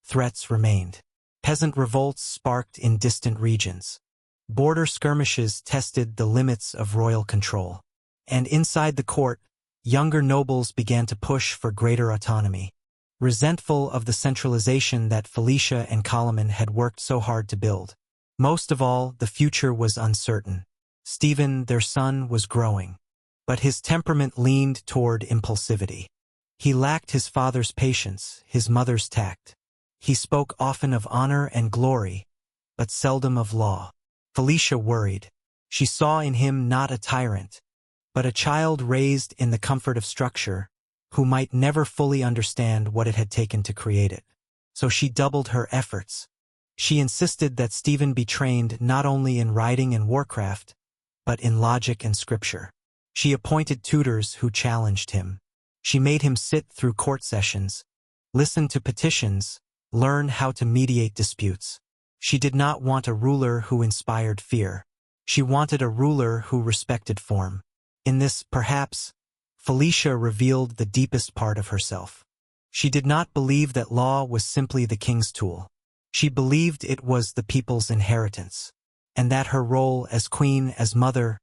threats remained. Peasant revolts sparked in distant regions. Border skirmishes tested the limits of royal control. And inside the court, younger nobles began to push for greater autonomy, resentful of the centralization that Felicia and Koloman had worked so hard to build. Most of all, the future was uncertain. Stephen, their son, was growing, but his temperament leaned toward impulsivity. He lacked his father's patience, his mother's tact. He spoke often of honor and glory, but seldom of law. Felicia worried. She saw in him not a tyrant, but a child raised in the comfort of structure, who might never fully understand what it had taken to create it. So she doubled her efforts. She insisted that Stephen be trained not only in writing and warcraft, but in logic and scripture. She appointed tutors who challenged him. She made him sit through court sessions, listen to petitions, learn how to mediate disputes. She did not want a ruler who inspired fear. She wanted a ruler who respected form. In this, perhaps, Felicia revealed the deepest part of herself. She did not believe that law was simply the king's tool. She believed it was the people's inheritance, and that her role as queen, as mother,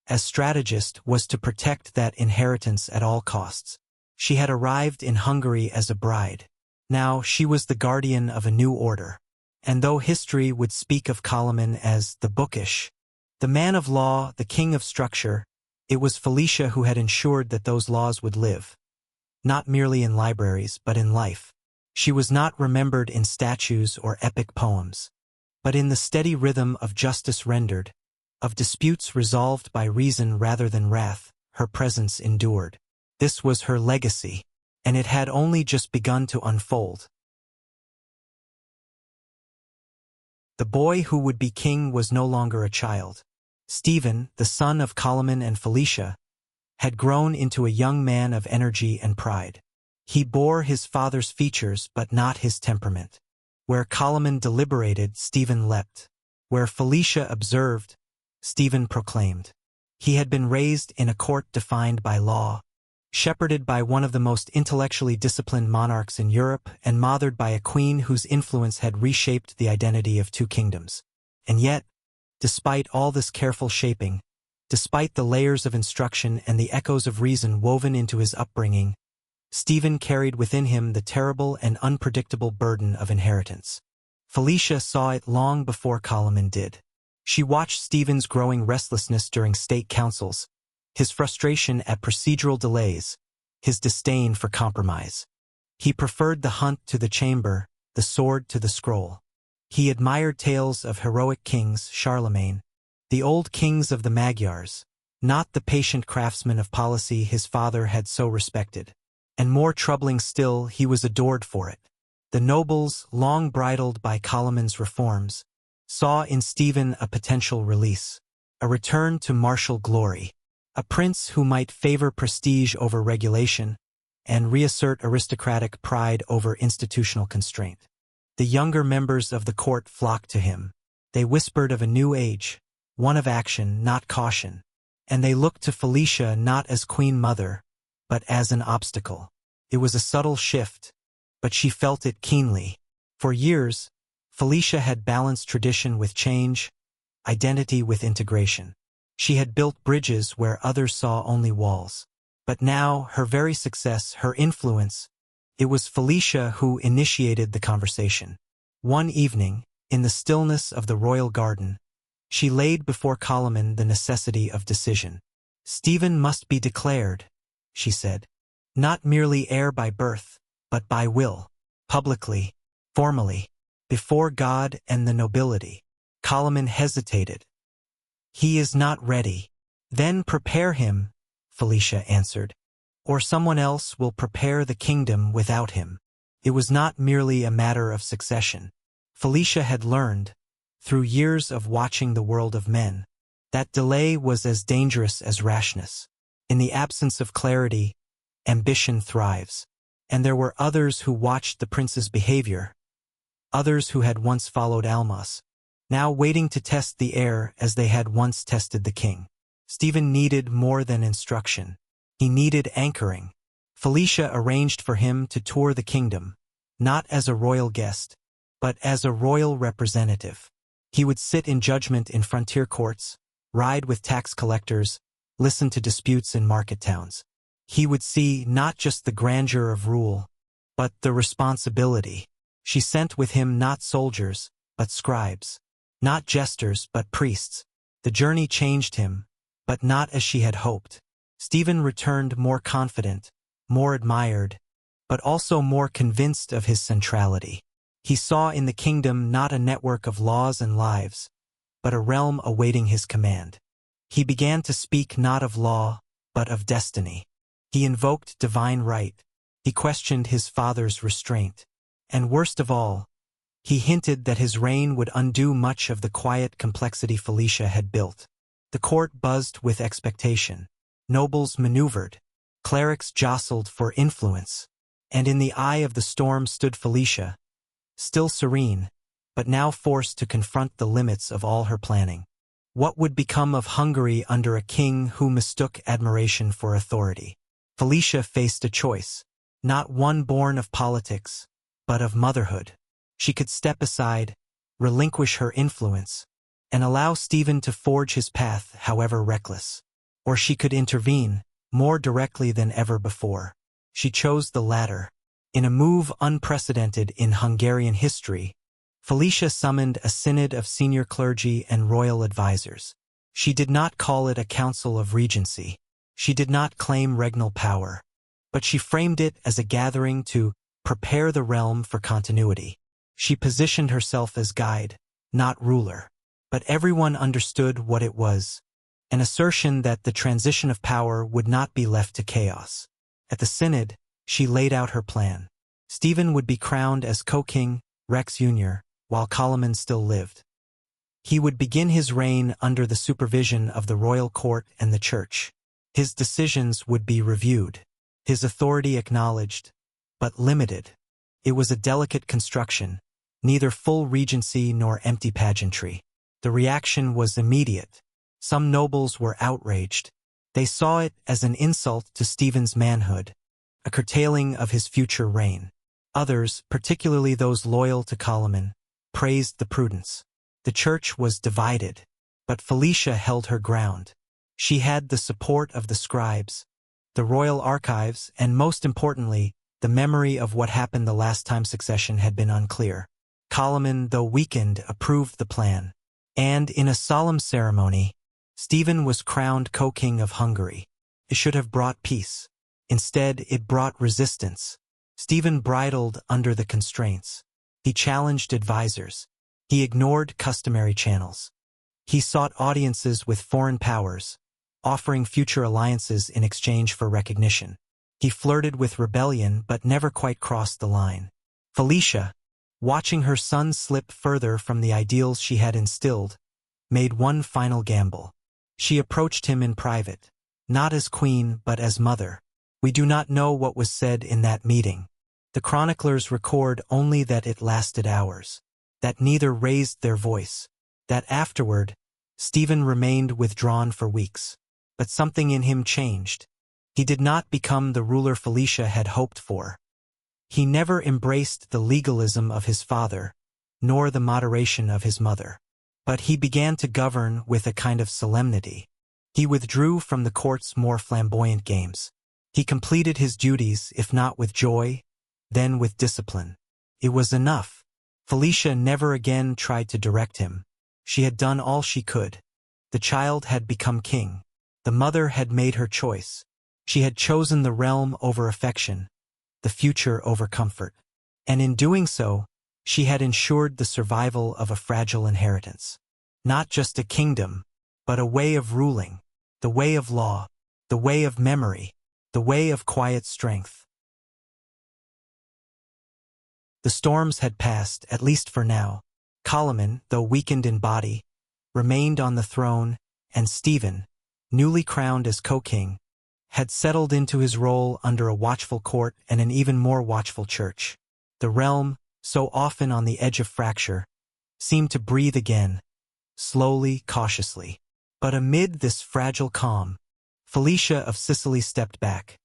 as strategist was to protect that inheritance at all costs. She had arrived in Hungary as a bride. Now she was the guardian of a new order. And though history would speak of Koloman as the Bookish, the man of law, the king of structure, it was Felicia who had ensured that those laws would live, not merely in libraries, but in life. She was not remembered in statues or epic poems, but in the steady rhythm of justice rendered, of disputes resolved by reason rather than wrath. Her presence endured. This was her legacy, and it had only just begun to unfold. The boy who would be king was no longer a child. Stephen, the son of Koloman and Felicia, had grown into a young man of energy and pride. He bore his father's features but not his temperament. Where Koloman deliberated, Stephen leapt. Where Felicia observed, Stephen proclaimed. He had been raised in a court defined by law, shepherded by one of the most intellectually disciplined monarchs in Europe, and mothered by a queen whose influence had reshaped the identity of two kingdoms. And yet, despite all this careful shaping, despite the layers of instruction and the echoes of reason woven into his upbringing, Stephen carried within him the terrible and unpredictable burden of inheritance. Felicia saw it long before Koloman did. She watched Stephen's growing restlessness during state councils, his frustration at procedural delays, his disdain for compromise. He preferred the hunt to the chamber, the sword to the scroll. He admired tales of heroic kings, Charlemagne, the old kings of the Magyars, not the patient craftsmen of policy his father had so respected. And more troubling still, he was adored for it. The nobles, long bridled by Koloman's reforms, saw in Stephen a potential release, a return to martial glory, a prince who might favor prestige over regulation and reassert aristocratic pride over institutional constraint. The younger members of the court flocked to him. They whispered of a new age, one of action, not caution, and they looked to Felicia not as queen mother, but as an obstacle. It was a subtle shift, but she felt it keenly. For years, Felicia had balanced tradition with change, identity with integration. She had built bridges where others saw only walls. But now, her very success, her influence, it was Felicia who initiated the conversation. One evening, in the stillness of the royal garden, she laid before Koloman the necessity of decision. Stephen must be declared, she said, not merely heir by birth, but by will, publicly, formally, before God and the nobility. Koloman hesitated. He is not ready. Then prepare him, Felicia answered, or someone else will prepare the kingdom without him. It was not merely a matter of succession. Felicia had learned, through years of watching the world of men, that delay was as dangerous as rashness. In the absence of clarity, ambition thrives. And there were others who watched the prince's behavior, others who had once followed Almas, now waiting to test the heir as they had once tested the king. Stephen needed more than instruction. He needed anchoring. Felicia arranged for him to tour the kingdom, not as a royal guest, but as a royal representative. He would sit in judgment in frontier courts, ride with tax collectors, listen to disputes in market towns. He would see not just the grandeur of rule, but the responsibility. She sent with him not soldiers, but scribes, not jesters, but priests. The journey changed him, but not as she had hoped. Stephen returned more confident, more admired, but also more convinced of his centrality. He saw in the kingdom not a network of laws and lives, but a realm awaiting his command. He began to speak not of law, but of destiny. He invoked divine right. He questioned his father's restraint. And worst of all, he hinted that his reign would undo much of the quiet complexity Felicia had built. The court buzzed with expectation. Nobles maneuvered. Clerics jostled for influence. And in the eye of the storm stood Felicia, still serene, but now forced to confront the limits of all her planning. What would become of Hungary under a king who mistook admiration for authority? Felicia faced a choice, not one born of politics, but of motherhood. She could step aside, relinquish her influence, and allow Stephen to forge his path, however reckless. Or she could intervene, more directly than ever before. She chose the latter. In a move unprecedented in Hungarian history, Felicia summoned a synod of senior clergy and royal advisers. She did not call it a council of regency. She did not claim regnal power, but she framed it as a gathering to prepare the realm for continuity. She positioned herself as guide, not ruler. But everyone understood what it was, an assertion that the transition of power would not be left to chaos. At the synod, she laid out her plan. Stephen would be crowned as co-king, Rex Jr., while Koloman still lived. He would begin his reign under the supervision of the royal court and the church. His decisions would be reviewed, his authority acknowledged, but limited. It was a delicate construction, neither full regency nor empty pageantry. The reaction was immediate. Some nobles were outraged. They saw it as an insult to Stephen's manhood, a curtailing of his future reign. Others, particularly those loyal to Koloman, praised the prudence. The church was divided, but Felicia held her ground. She had the support of the scribes, the royal archives, and most importantly, the memory of what happened the last time succession had been unclear. Koloman, though weakened, approved the plan. And in a solemn ceremony, Stephen was crowned co-king of Hungary. It should have brought peace. Instead, it brought resistance. Stephen bridled under the constraints. He challenged advisors. He ignored customary channels. He sought audiences with foreign powers, offering future alliances in exchange for recognition. He flirted with rebellion but never quite crossed the line. Felicia, watching her son slip further from the ideals she had instilled, made one final gamble. She approached him in private, not as queen but as mother. We do not know what was said in that meeting. The chroniclers record only that it lasted hours, that neither raised their voice, that afterward, Stephen remained withdrawn for weeks. But something in him changed. He did not become the ruler Felicia had hoped for. He never embraced the legalism of his father, nor the moderation of his mother. But he began to govern with a kind of solemnity. He withdrew from the court's more flamboyant games. He completed his duties, if not with joy, then with discipline. It was enough. Felicia never again tried to direct him. She had done all she could. The child had become king. The mother had made her choice. She had chosen the realm over affection, the future over comfort. And in doing so, she had ensured the survival of a fragile inheritance. Not just a kingdom, but a way of ruling, the way of law, the way of memory, the way of quiet strength. The storms had passed, at least for now. Koloman, though weakened in body, remained on the throne, and Stephen, newly crowned as co-king, had settled into his role under a watchful court and an even more watchful church. The realm, so often on the edge of fracture, seemed to breathe again, slowly, cautiously. But amid this fragile calm, Felicia of Sicily stepped back,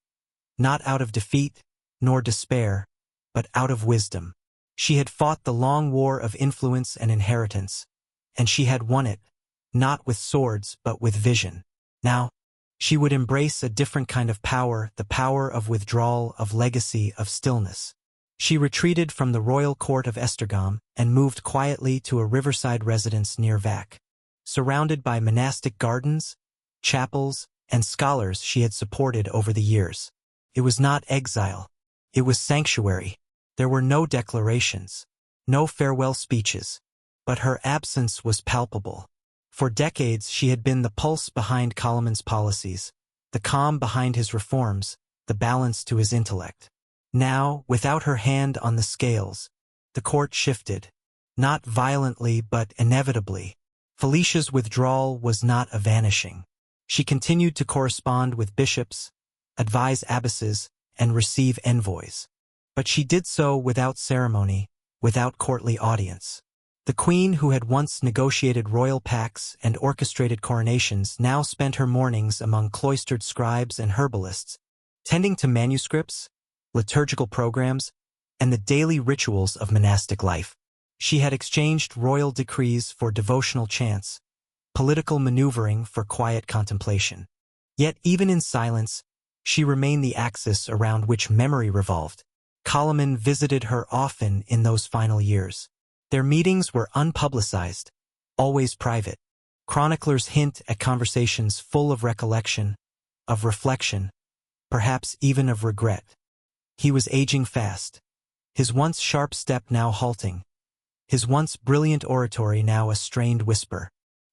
not out of defeat, nor despair, but out of wisdom. She had fought the long war of influence and inheritance, and she had won it, not with swords but with vision. Now, she would embrace a different kind of power, the power of withdrawal, of legacy, of stillness. She retreated from the royal court of Esztergom and moved quietly to a riverside residence near Vac. Surrounded by monastic gardens, chapels, and scholars she had supported over the years. It was not exile. It was sanctuary. There were no declarations, no farewell speeches, but her absence was palpable. For decades she had been the pulse behind Koloman's policies, the calm behind his reforms, the balance to his intellect. Now, without her hand on the scales, the court shifted, not violently but inevitably. Felicia's withdrawal was not a vanishing. She continued to correspond with bishops, advise abbesses, and receive envoys. But she did so without ceremony, without courtly audience. The queen, who had once negotiated royal pacts and orchestrated coronations, now spent her mornings among cloistered scribes and herbalists, tending to manuscripts, liturgical programs, and the daily rituals of monastic life. She had exchanged royal decrees for devotional chants, political maneuvering for quiet contemplation. Yet even in silence, she remained the axis around which memory revolved. Koloman visited her often in those final years. Their meetings were unpublicized, always private. Chroniclers hint at conversations full of recollection, of reflection, perhaps even of regret. He was aging fast, his once sharp step now halting, his once brilliant oratory now a strained whisper.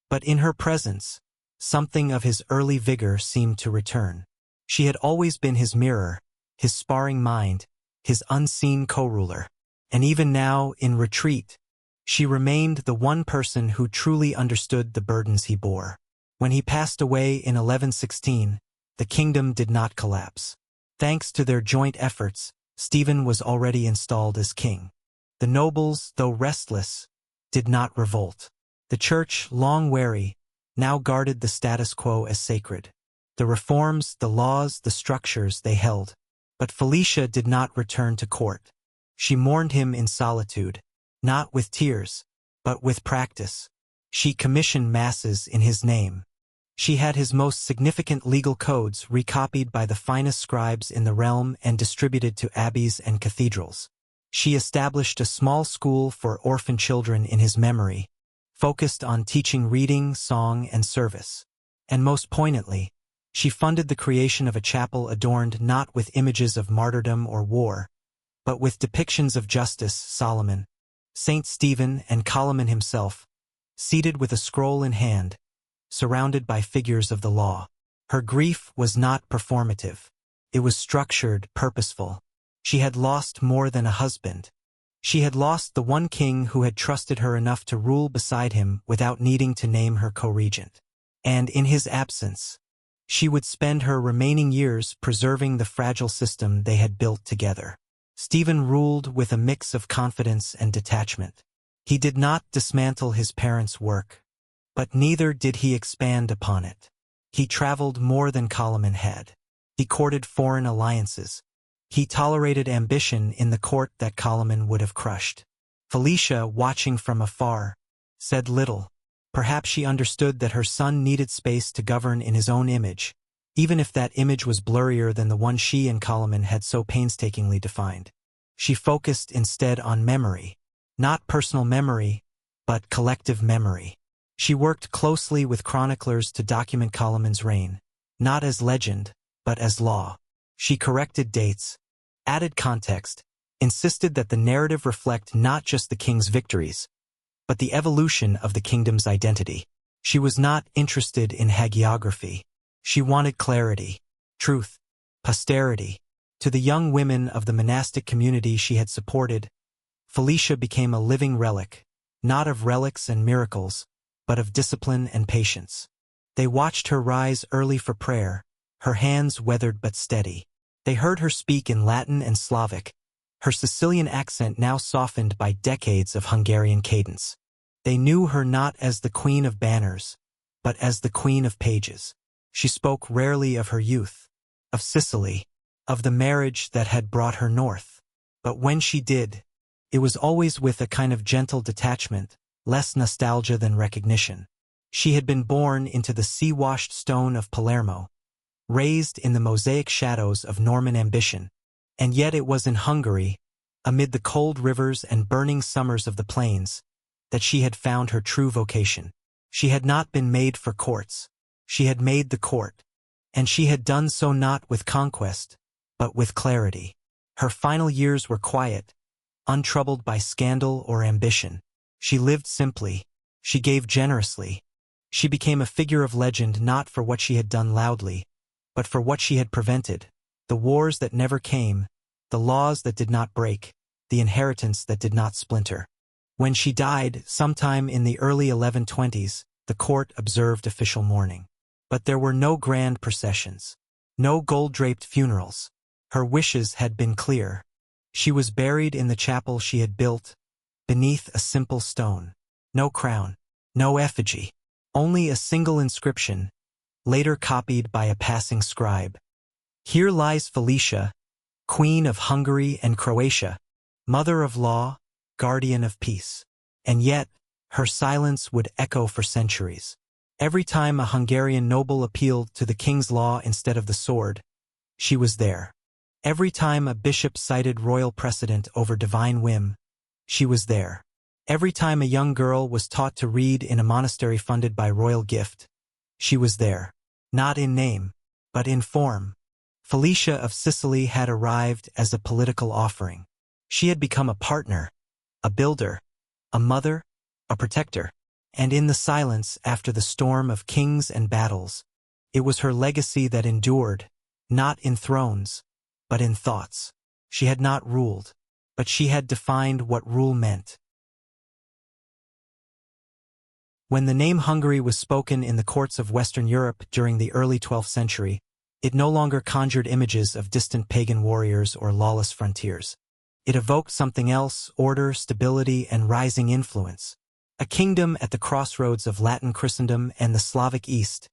But in her presence, something of his early vigor seemed to return. She had always been his mirror, his sparring mind, his unseen co-ruler. And even now, in retreat, she remained the one person who truly understood the burdens he bore. When he passed away in 1116, the kingdom did not collapse. Thanks to their joint efforts, Stephen was already installed as king. The nobles, though restless, did not revolt. The church, long wary, now guarded the status quo as sacred. The reforms, the laws, the structures they held. But Felicia did not return to court. She mourned him in solitude, not with tears, but with practice. She commissioned masses in his name. She had his most significant legal codes recopied by the finest scribes in the realm and distributed to abbeys and cathedrals. She established a small school for orphan children in his memory, focused on teaching reading, song, and service. And most poignantly, she funded the creation of a chapel adorned not with images of martyrdom or war, but with depictions of justice. Solomon, Saint Stephen, and Koloman himself, seated with a scroll in hand, surrounded by figures of the law. Her grief was not performative. It was structured, purposeful. She had lost more than a husband. She had lost the one king who had trusted her enough to rule beside him without needing to name her co-regent. And in his absence, she would spend her remaining years preserving the fragile system they had built together. Stephen ruled with a mix of confidence and detachment. He did not dismantle his parents' work, but neither did he expand upon it. He traveled more than Koloman had. He courted foreign alliances, He tolerated ambition in the court that Koloman would have crushed. Felicia, watching from afar, said little. Perhaps she understood that her son needed space to govern in his own image, even if that image was blurrier than the one she and Koloman had so painstakingly defined. She focused instead on memory. Not personal memory, but collective memory. She worked closely with chroniclers to document Koloman's reign, not as legend, but as law. She corrected dates, added context, insisted that the narrative reflect not just the king's victories, but the evolution of the kingdom's identity. She was not interested in hagiography. She wanted clarity, truth, posterity. To the young women of the monastic community she had supported, Felicia became a living relic, not of relics and miracles, but of discipline and patience. They watched her rise early for prayer, her hands weathered but steady. They heard her speak in Latin and Slavic, her Sicilian accent now softened by decades of Hungarian cadence. They knew her not as the queen of banners, but as the queen of pages. She spoke rarely of her youth, of Sicily, of the marriage that had brought her north. But when she did, it was always with a kind of gentle detachment, less nostalgia than recognition. She had been born into the sea-washed stone of Palermo, raised in the mosaic shadows of Norman ambition, and yet it was in Hungary, amid the cold rivers and burning summers of the plains, that she had found her true vocation. She had not been made for courts. She had made the court, and she had done so not with conquest, but with clarity. Her final years were quiet, untroubled by scandal or ambition. She lived simply. She gave generously. She became a figure of legend not for what she had done loudly, but for what she had prevented, the wars that never came, the laws that did not break, the inheritance that did not splinter. When she died, sometime in the early 1120s, the court observed official mourning. But there were no grand processions, no gold-draped funerals. Her wishes had been clear. She was buried in the chapel she had built, beneath a simple stone. No crown, no effigy, only a single inscription, later copied by a passing scribe. Here lies Felicia, Queen of Hungary and Croatia, Mother of Law, Guardian of Peace. And yet, her silence would echo for centuries. Every time a Hungarian noble appealed to the king's law instead of the sword, she was there. Every time a bishop cited royal precedent over divine whim, she was there. Every time a young girl was taught to read in a monastery funded by royal gift, she was there. Not in name, but in form. Felicia of Sicily had arrived as a political offering. She had become a partner, a builder, a mother, a protector. And in the silence after the storm of kings and battles, it was her legacy that endured, not in thrones, but in thoughts. She had not ruled, but she had defined what rule meant. When the name Hungary was spoken in the courts of Western Europe during the early 12th century, it no longer conjured images of distant pagan warriors or lawless frontiers. It evoked something else: order, stability, and rising influence. A kingdom at the crossroads of Latin Christendom and the Slavic East,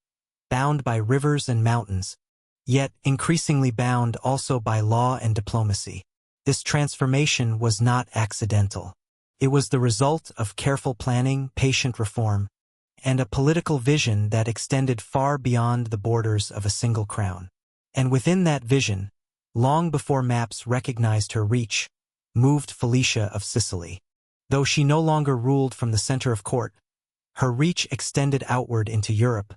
bound by rivers and mountains, yet increasingly bound also by law and diplomacy. This transformation was not accidental. It was the result of careful planning, patient reform, and a political vision that extended far beyond the borders of a single crown. And within that vision, long before maps recognized her reach, moved Felicia of Sicily. Though she no longer ruled from the center of court, her reach extended outward into Europe,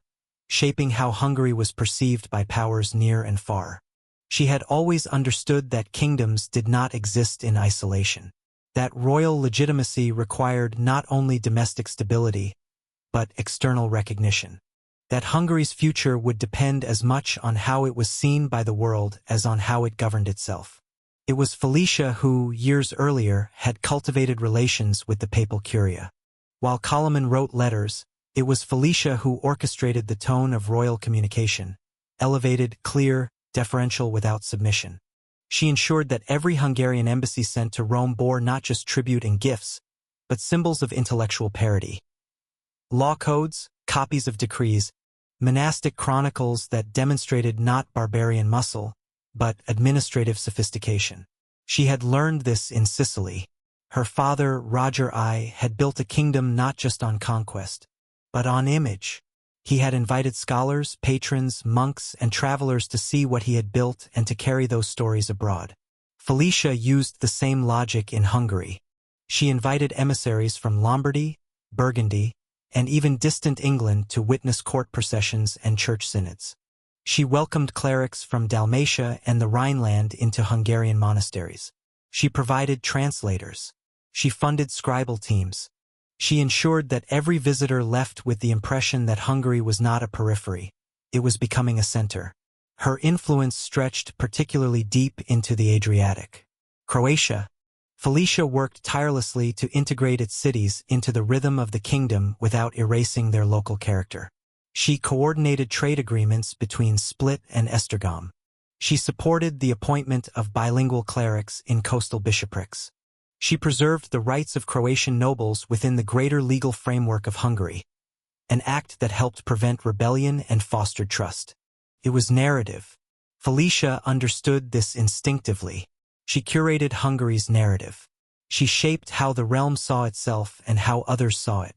shaping how Hungary was perceived by powers near and far. She had always understood that kingdoms did not exist in isolation, that royal legitimacy required not only domestic stability, but external recognition, that Hungary's future would depend as much on how it was seen by the world as on how it governed itself. It was Felicia who, years earlier, had cultivated relations with the papal curia. While Koloman wrote letters, it was Felicia who orchestrated the tone of royal communication, elevated, clear, deferential without submission. She ensured that every Hungarian embassy sent to Rome bore not just tribute and gifts, but symbols of intellectual parity. Law codes, copies of decrees, monastic chronicles that demonstrated not barbarian muscle, but administrative sophistication. She had learned this in Sicily. Her father, Roger I, had built a kingdom not just on conquest, but on image. He had invited scholars, patrons, monks, and travelers to see what he had built and to carry those stories abroad. Felicia used the same logic in Hungary. She invited emissaries from Lombardy, Burgundy, and even distant England to witness court processions and church synods. She welcomed clerics from Dalmatia and the Rhineland into Hungarian monasteries. She provided translators. She funded scribal teams. She ensured that every visitor left with the impression that Hungary was not a periphery. It was becoming a center. Her influence stretched particularly deep into the Adriatic. Croatia. Felicia worked tirelessly to integrate its cities into the rhythm of the kingdom without erasing their local character. She coordinated trade agreements between Split and Esztergom. She supported the appointment of bilingual clerics in coastal bishoprics. She preserved the rights of Croatian nobles within the greater legal framework of Hungary, an act that helped prevent rebellion and fostered trust. It was narrative. Felicia understood this instinctively. She curated Hungary's narrative. She shaped how the realm saw itself and how others saw it.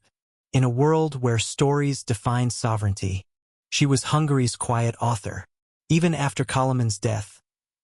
In a world where stories defined sovereignty, she was Hungary's quiet author. Even after Koloman's death,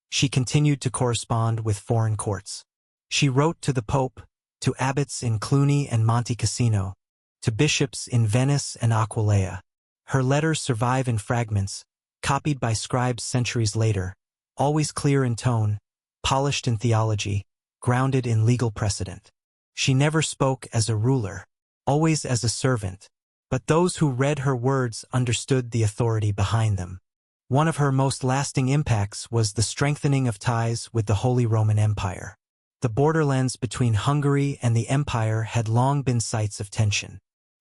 she continued to correspond with foreign courts. She wrote to the Pope, to abbots in Cluny and Monte Cassino, to bishops in Venice and Aquileia. Her letters survive in fragments, copied by scribes centuries later, always clear in tone, polished in theology, grounded in legal precedent. She never spoke as a ruler, always as a servant, but those who read her words understood the authority behind them. One of her most lasting impacts was the strengthening of ties with the Holy Roman Empire. The borderlands between Hungary and the empire had long been sites of tension.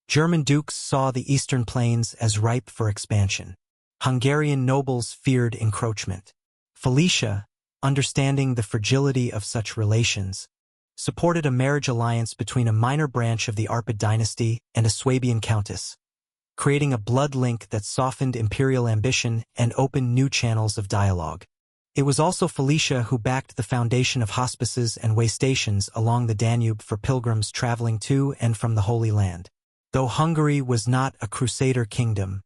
German dukes saw the eastern plains as ripe for expansion. Hungarian nobles feared encroachment. Felicia, understanding the fragility of such relations, supported a marriage alliance between a minor branch of the Arpad dynasty and a Swabian countess, creating a blood link that softened imperial ambition and opened new channels of dialogue. It was also Felicia who backed the foundation of hospices and way stations along the Danube for pilgrims traveling to and from the Holy Land. Though Hungary was not a crusader kingdom,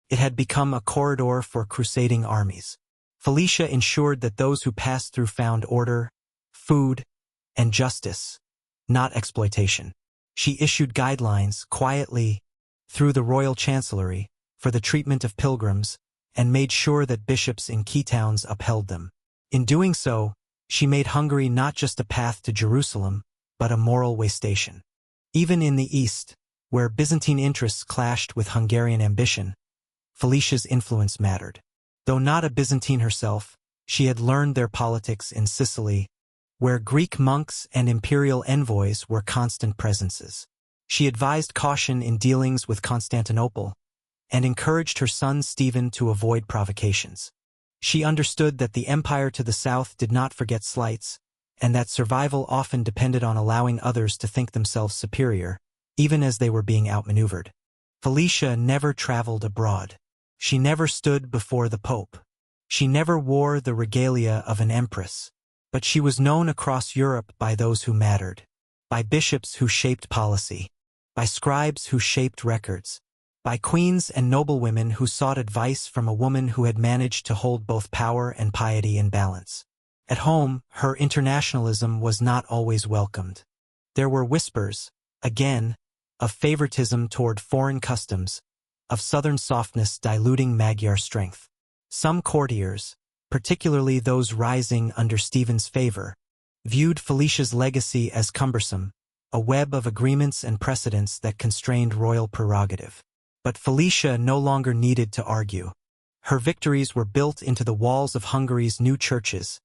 it had become a corridor for crusading armies. Felicia ensured that those who passed through found order, food, and justice, not exploitation. She issued guidelines quietly through the royal chancellery for the treatment of pilgrims and made sure that bishops in key towns upheld them. In doing so, she made Hungary not just a path to Jerusalem, but a moral way station. Even in the east, where Byzantine interests clashed with Hungarian ambition, Felicia's influence mattered. Though not a Byzantine herself, she had learned their politics in Sicily, where Greek monks and imperial envoys were constant presences. She advised caution in dealings with Constantinople and encouraged her son Stephen to avoid provocations. She understood that the empire to the south did not forget slights, and that survival often depended on allowing others to think themselves superior, even as they were being outmaneuvered. Felicia never traveled abroad. She never stood before the Pope. She never wore the regalia of an empress. But she was known across Europe by those who mattered, by bishops who shaped policy, by scribes who shaped records, by queens and noblewomen who sought advice from a woman who had managed to hold both power and piety in balance. At home, her internationalism was not always welcomed. There were whispers, again, of favoritism toward foreign customs, of southern softness diluting Magyar strength. Some courtiers, particularly those rising under Stephen's favor, viewed Felicia's legacy as cumbersome, a web of agreements and precedents that constrained royal prerogative. But Felicia no longer needed to argue. Her victories were built into the walls of Hungary's new churches,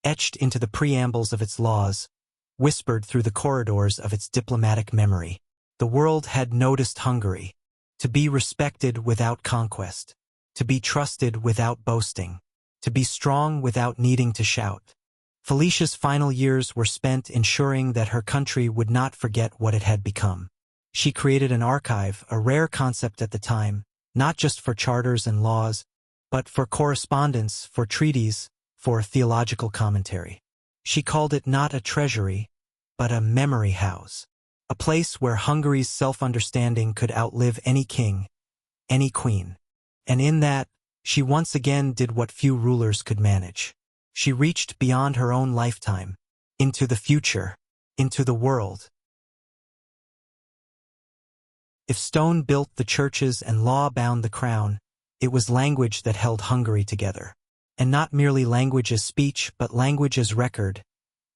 etched into the preambles of its laws, whispered through the corridors of its diplomatic memory. The world had noticed Hungary, to be respected without conquest, to be trusted without boasting, to be strong without needing to shout. Felicia's final years were spent ensuring that her country would not forget what it had become. She created an archive, a rare concept at the time, not just for charters and laws, but for correspondence, for treaties, for a theological commentary. She called it not a treasury, but a memory house, a place where Hungary's self-understanding could outlive any king, any queen. And in that, she once again did what few rulers could manage. She reached beyond her own lifetime, into the future, into the world. If stone built the churches and law bound the crown, it was language that held Hungary together. And not merely language as speech, but language as record,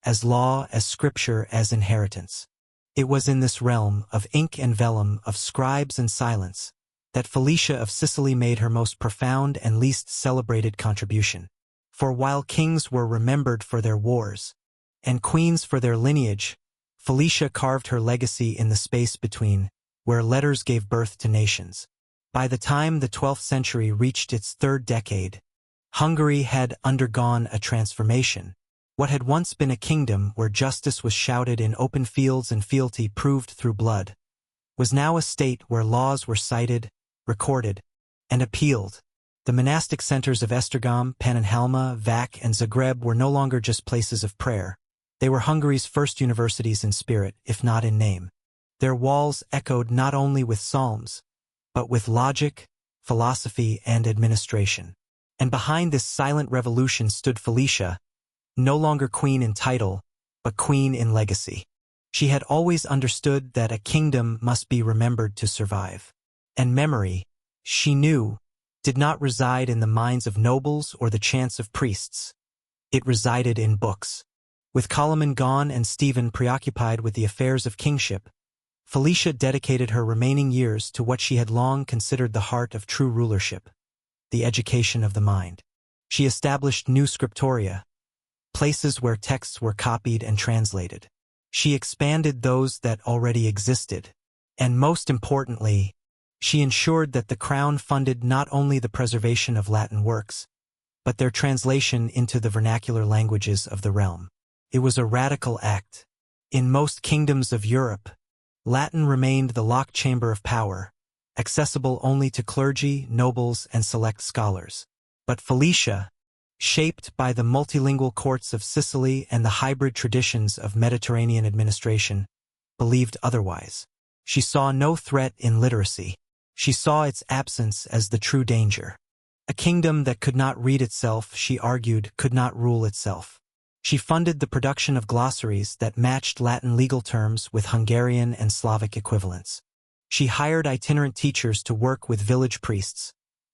as law, as scripture, as inheritance. It was in this realm of ink and vellum, of scribes and silence, that Felicia of Sicily made her most profound and least celebrated contribution. For while kings were remembered for their wars, and queens for their lineage, Felicia carved her legacy in the space between, where letters gave birth to nations. By the time the 12th century reached its third decade, Hungary had undergone a transformation. What had once been a kingdom where justice was shouted in open fields and fealty proved through blood, was now a state where laws were cited, recorded, and appealed. The monastic centers of Esztergom, Pannonhalma, Vac, and Zagreb were no longer just places of prayer. They were Hungary's first universities in spirit, if not in name. Their walls echoed not only with psalms, but with logic, philosophy, and administration. And behind this silent revolution stood Felicia, no longer queen in title, but queen in legacy. She had always understood that a kingdom must be remembered to survive. And memory, she knew, did not reside in the minds of nobles or the chants of priests. It resided in books. With Koloman gone and Stephen preoccupied with the affairs of kingship, Felicia dedicated her remaining years to what she had long considered the heart of true rulership, the education of the mind. She established new scriptoria, places where texts were copied and translated. She expanded those that already existed. And most importantly, she ensured that the crown funded not only the preservation of Latin works, but their translation into the vernacular languages of the realm. It was a radical act. In most kingdoms of Europe, Latin remained the locked chamber of power, accessible only to clergy, nobles, and select scholars. But Felicia, shaped by the multilingual courts of Sicily and the hybrid traditions of Mediterranean administration, believed otherwise. She saw no threat in literacy. She saw its absence as the true danger. A kingdom that could not read itself, she argued, could not rule itself. She funded the production of glossaries that matched Latin legal terms with Hungarian and Slavic equivalents. She hired itinerant teachers to work with village priests,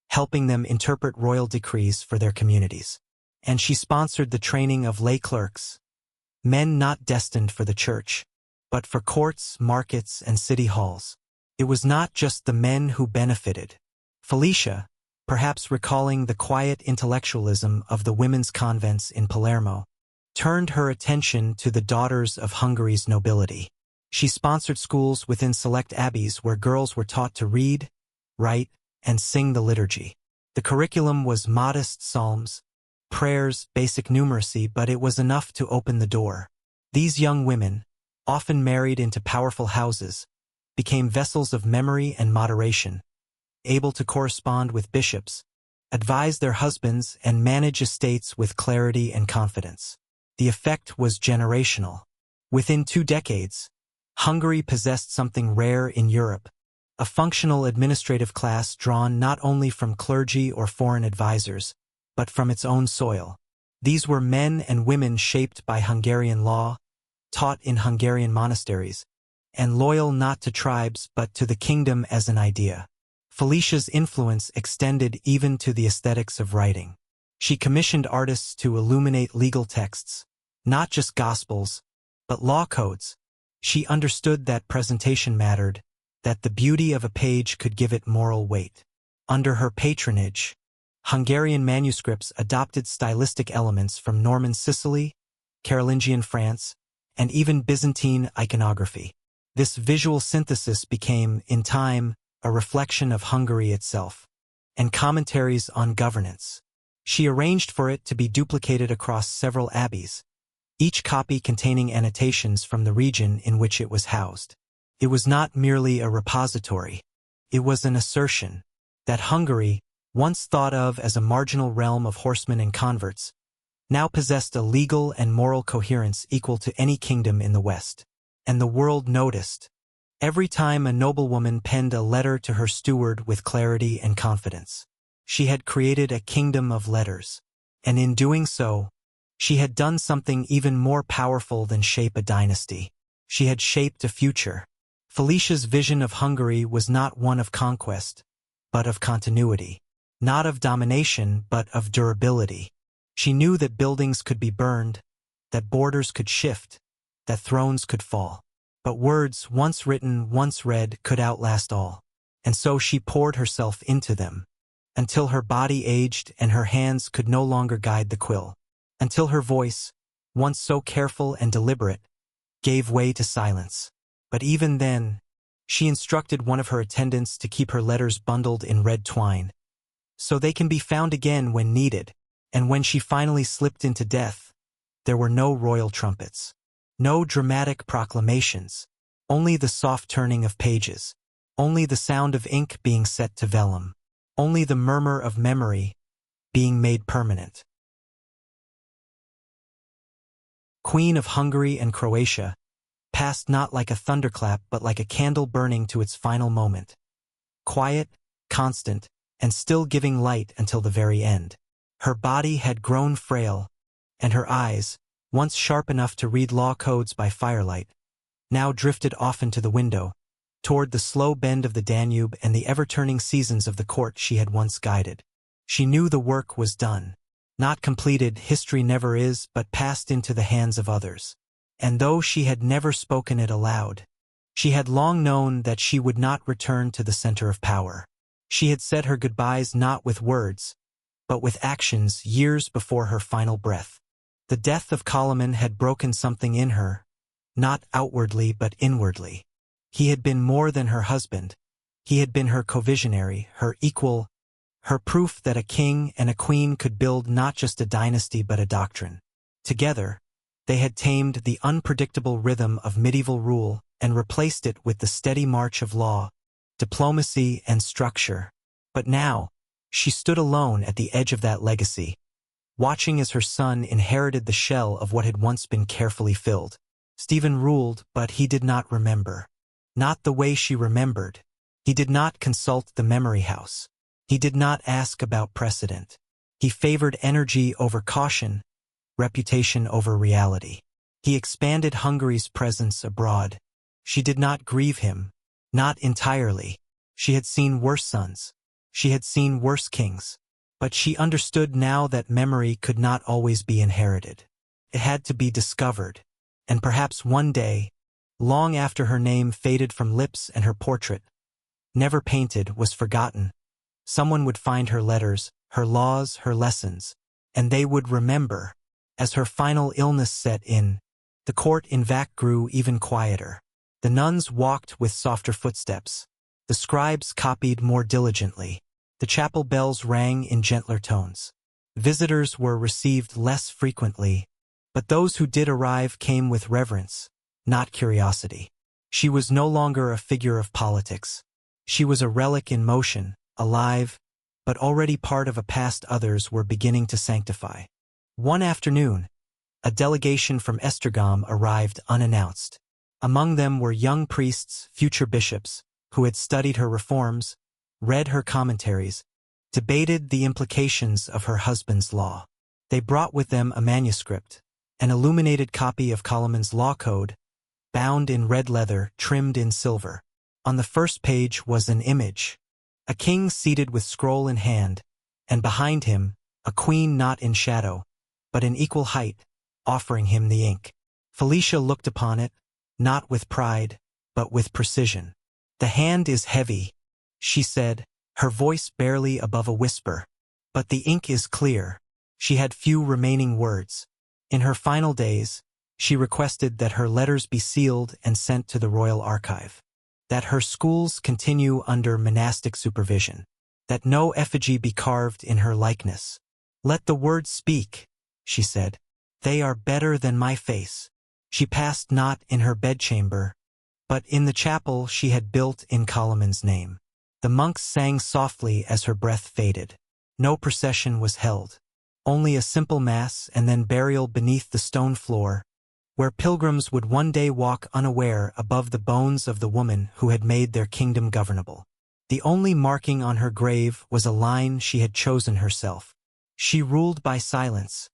helping them interpret royal decrees for their communities. And she sponsored the training of lay clerks, men not destined for the church, but for courts, markets, and city halls. It was not just the men who benefited. Felicia, perhaps recalling the quiet intellectualism of the women's convents in Palermo, turned her attention to the daughters of Hungary's nobility. She sponsored schools within select abbeys where girls were taught to read, write, and sing the liturgy. The curriculum was modest psalms, prayers, basic numeracy, but it was enough to open the door. These young women, often married into powerful houses, became vessels of memory and moderation, able to correspond with bishops, advise their husbands, and manage estates with clarity and confidence. The effect was generational. Within 2 decades, Hungary possessed something rare in Europe, a functional administrative class drawn not only from clergy or foreign advisors, but from its own soil. These were men and women shaped by Hungarian law, taught in Hungarian monasteries, and loyal not to tribes but to the kingdom as an idea. Felicia's influence extended even to the aesthetics of writing. She commissioned artists to illuminate legal texts, not just gospels, but law codes. She understood that presentation mattered, that the beauty of a page could give it moral weight. Under her patronage, Hungarian manuscripts adopted stylistic elements from Norman Sicily, Carolingian France, and even Byzantine iconography. This visual synthesis became, in time, a reflection of Hungary itself, and commentaries on governance. She arranged for it to be duplicated across several abbeys, each copy containing annotations from the region in which it was housed. It was not merely a repository. It was an assertion that Hungary, once thought of as a marginal realm of horsemen and converts, now possessed a legal and moral coherence equal to any kingdom in the West. And the world noticed. Every time a noblewoman penned a letter to her steward with clarity and confidence, she had created a kingdom of letters. And in doing so, she had done something even more powerful than shape a dynasty. She had shaped a future. Felicia's vision of Hungary was not one of conquest, but of continuity. Not of domination, but of durability. She knew that buildings could be burned, that borders could shift, that thrones could fall. But words, once written, once read, could outlast all. And so she poured herself into them, until her body aged and her hands could no longer guide the quill. Until her voice, once so careful and deliberate, gave way to silence. But even then, she instructed one of her attendants to keep her letters bundled in red twine, so they can be found again when needed. And when she finally slipped into death, there were no royal trumpets, no dramatic proclamations, only the soft turning of pages, only the sound of ink being set to vellum, only the murmur of memory being made permanent. Queen of Hungary and Croatia, passed not like a thunderclap but like a candle burning to its final moment. Quiet, constant, and still giving light until the very end. Her body had grown frail, and her eyes, once sharp enough to read law codes by firelight, now drifted often to the window, toward the slow bend of the Danube and the ever-turning seasons of the court she had once guided. She knew the work was done. Not completed, history never is, but passed into the hands of others. And though she had never spoken it aloud, she had long known that she would not return to the center of power. She had said her goodbyes not with words, but with actions years before her final breath. The death of Koloman had broken something in her, not outwardly but inwardly. He had been more than her husband. He had been her co-visionary, her equal, her proof that a king and a queen could build not just a dynasty but a doctrine. Together, they had tamed the unpredictable rhythm of medieval rule and replaced it with the steady march of law, diplomacy, and structure. But now, she stood alone at the edge of that legacy, watching as her son inherited the shell of what had once been carefully filled. Stephen ruled, but he did not remember. Not the way she remembered. He did not consult the memory house. He did not ask about precedent. He favored energy over caution, reputation over reality. He expanded Hungary's presence abroad. She did not grieve him, not entirely. She had seen worse sons. She had seen worse kings. But she understood now that memory could not always be inherited. It had to be discovered. And perhaps one day, long after her name faded from lips and her portrait, never painted, was forgotten, someone would find her letters, her laws, her lessons, and they would remember. As her final illness set in, the court in Vac grew even quieter. The nuns walked with softer footsteps. The scribes copied more diligently. The chapel bells rang in gentler tones. Visitors were received less frequently, but those who did arrive came with reverence, not curiosity. She was no longer a figure of politics. She was a relic in motion, alive, but already part of a past others were beginning to sanctify. One afternoon, a delegation from Esztergom arrived unannounced. Among them were young priests, future bishops, who had studied her reforms, read her commentaries, debated the implications of her husband's law. They brought with them a manuscript, an illuminated copy of Koloman's law code, bound in red leather, trimmed in silver. On the first page was an image, a king seated with scroll in hand, and behind him, a queen not in shadow, but in equal height, offering him the ink. Felicia looked upon it, not with pride, but with precision. "The hand is heavy," she said, her voice barely above a whisper. "But the ink is clear." She had few remaining words. In her final days, she requested that her letters be sealed and sent to the royal archive, that her schools continue under monastic supervision, that no effigy be carved in her likeness. "Let the words speak," she said. "They are better than my face." She passed not in her bedchamber, but in the chapel she had built in Koloman's name. The monks sang softly as her breath faded. No procession was held. only a simple mass and then burial beneath the stone floor, where pilgrims would one day walk unaware above the bones of the woman who had made their kingdom governable. The only marking on her grave was a line she had chosen herself. She ruled by silence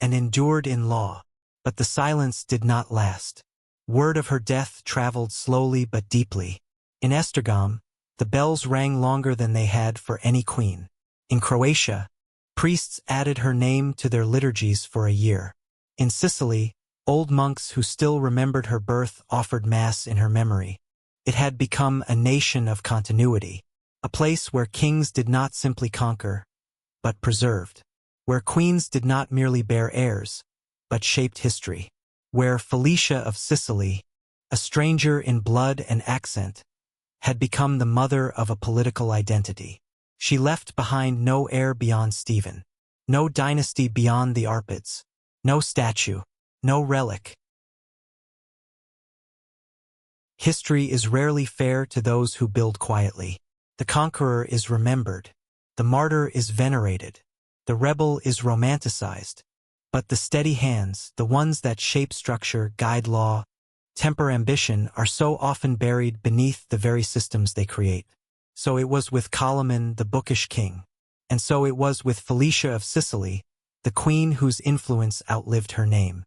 and endured in law, but the silence did not last. Word of her death traveled slowly but deeply. In Esztergom, the bells rang longer than they had for any queen. In Croatia, priests added her name to their liturgies for a year. In Sicily, old monks who still remembered her birth offered mass in her memory. It had become a nation of continuity, a place where kings did not simply conquer, but preserved, where queens did not merely bear heirs, but shaped history, where Felicia of Sicily, a stranger in blood and accent, had become the mother of a political identity. She left behind no heir beyond Stephen, no dynasty beyond the Arpids, no statue, no relic. History is rarely fair to those who build quietly. The conqueror is remembered. The martyr is venerated. The rebel is romanticized. But the steady hands, the ones that shape structure, guide law, temper ambition, are so often buried beneath the very systems they create. So it was with Koloman, the Bookish king. And so it was with Felicia of Sicily, the queen whose influence outlived her name.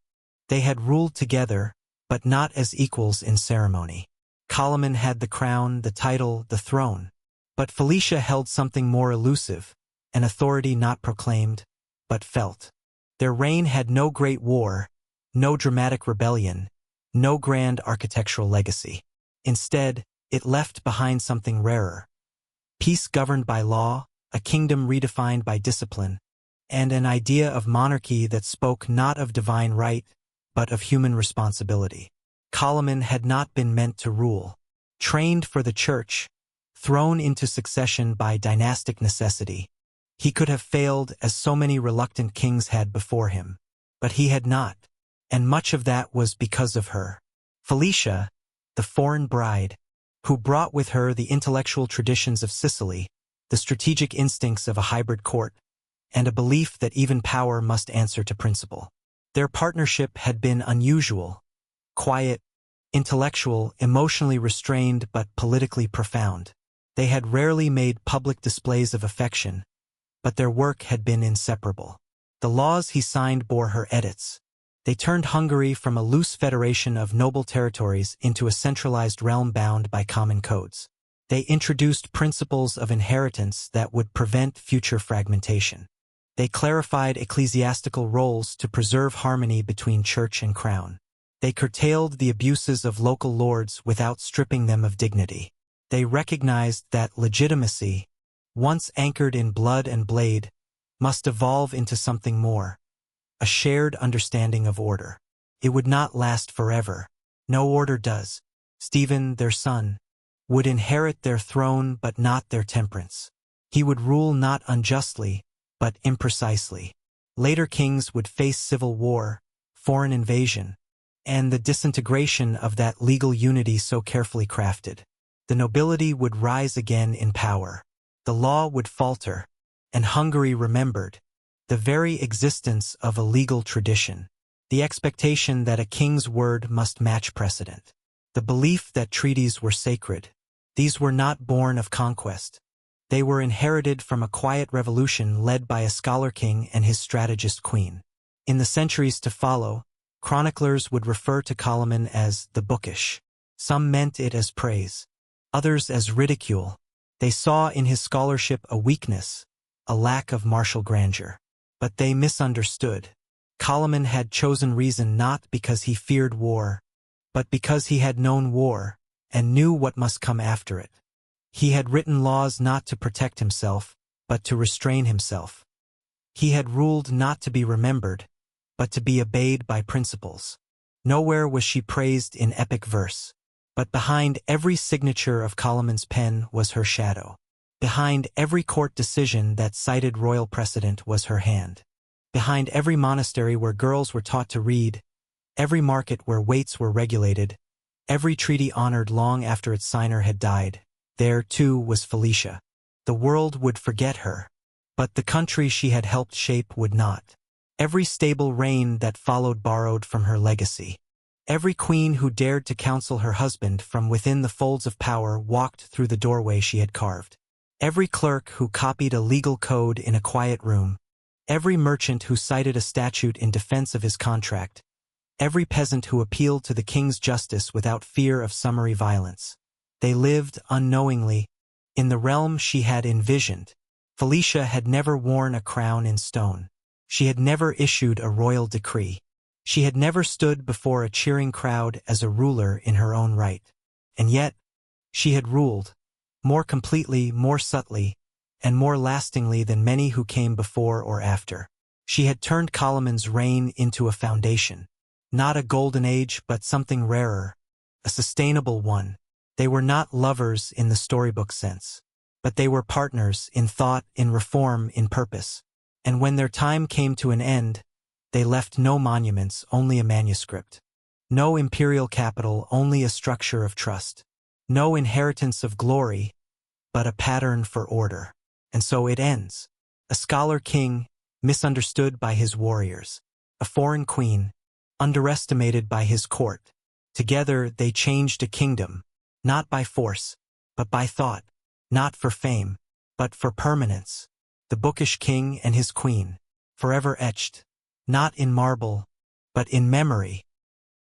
They had ruled together, but not as equals in ceremony. Koloman had the crown, the title, the throne. But Felicia held something more elusive, an authority not proclaimed, but felt. Their reign had no great war, no dramatic rebellion, no grand architectural legacy. Instead, it left behind something rarer. Peace governed by law, a kingdom redefined by discipline, and an idea of monarchy that spoke not of divine right, but of human responsibility. Koloman had not been meant to rule. Trained for the church, thrown into succession by dynastic necessity, he could have failed as so many reluctant kings had before him. But he had not, and much of that was because of her. Felicia, the foreign bride, who brought with her the intellectual traditions of Sicily, the strategic instincts of a hybrid court, and a belief that even power must answer to principle. Their partnership had been unusual, quiet, intellectual, emotionally restrained but politically profound. They had rarely made public displays of affection, but their work had been inseparable. The laws he signed bore her edits. They turned Hungary from a loose federation of noble territories into a centralized realm bound by common codes. They introduced principles of inheritance that would prevent future fragmentation. They clarified ecclesiastical roles to preserve harmony between church and crown. They curtailed the abuses of local lords without stripping them of dignity. They recognized that legitimacy, once anchored in blood and blade, must evolve into something more, a shared understanding of order. It would not last forever. No order does. Stephen, their son, would inherit their throne but not their temperance. He would rule not unjustly, but imprecisely. Later kings would face civil war, foreign invasion, and the disintegration of that legal unity so carefully crafted. The nobility would rise again in power. The law would falter, and Hungary remembered the very existence of a legal tradition, the expectation that a king's word must match precedent, the belief that treaties were sacred. These were not born of conquest. They were inherited from a quiet revolution led by a scholar king and his strategist queen. In the centuries to follow, chroniclers would refer to Koloman as the Bookish. Some meant it as praise, others as ridicule. They saw in his scholarship a weakness, a lack of martial grandeur. But they misunderstood. Koloman had chosen reason not because he feared war, but because he had known war and knew what must come after it. He had written laws not to protect himself, but to restrain himself. He had ruled not to be remembered, but to be obeyed by principles. Nowhere was she praised in epic verse. But behind every signature of Koloman's pen was her shadow. Behind every court decision that cited royal precedent was her hand. Behind every monastery where girls were taught to read, every market where weights were regulated, every treaty honored long after its signer had died, there, too, was Felicia. The world would forget her, But the country she had helped shape would not. Every stable reign that followed borrowed from her legacy. Every queen who dared to counsel her husband from within the folds of power walked through the doorway she had carved. Every clerk who copied a legal code in a quiet room. Every merchant who cited a statute in defense of his contract. Every peasant who appealed to the king's justice without fear of summary violence. They lived, unknowingly, in the realm she had envisioned. Felicia had never worn a crown in stone. She had never issued a royal decree. She had never stood before a cheering crowd as a ruler in her own right. And yet, she had ruled, more completely, more subtly, and more lastingly than many who came before or after. She had turned Koloman's reign into a foundation. Not a golden age, but something rarer, a sustainable one. They were not lovers in the storybook sense, but they were partners in thought, in reform, in purpose. And when their time came to an end, they left no monuments, only a manuscript. No imperial capital, only a structure of trust. No inheritance of glory, but a pattern for order. And so it ends. A scholar king, misunderstood by his warriors. A foreign queen, underestimated by his court. Together they changed a kingdom, not by force, but by thought. Not for fame, but for permanence. The Bookish king and his queen, forever etched, not in marble, but in memory.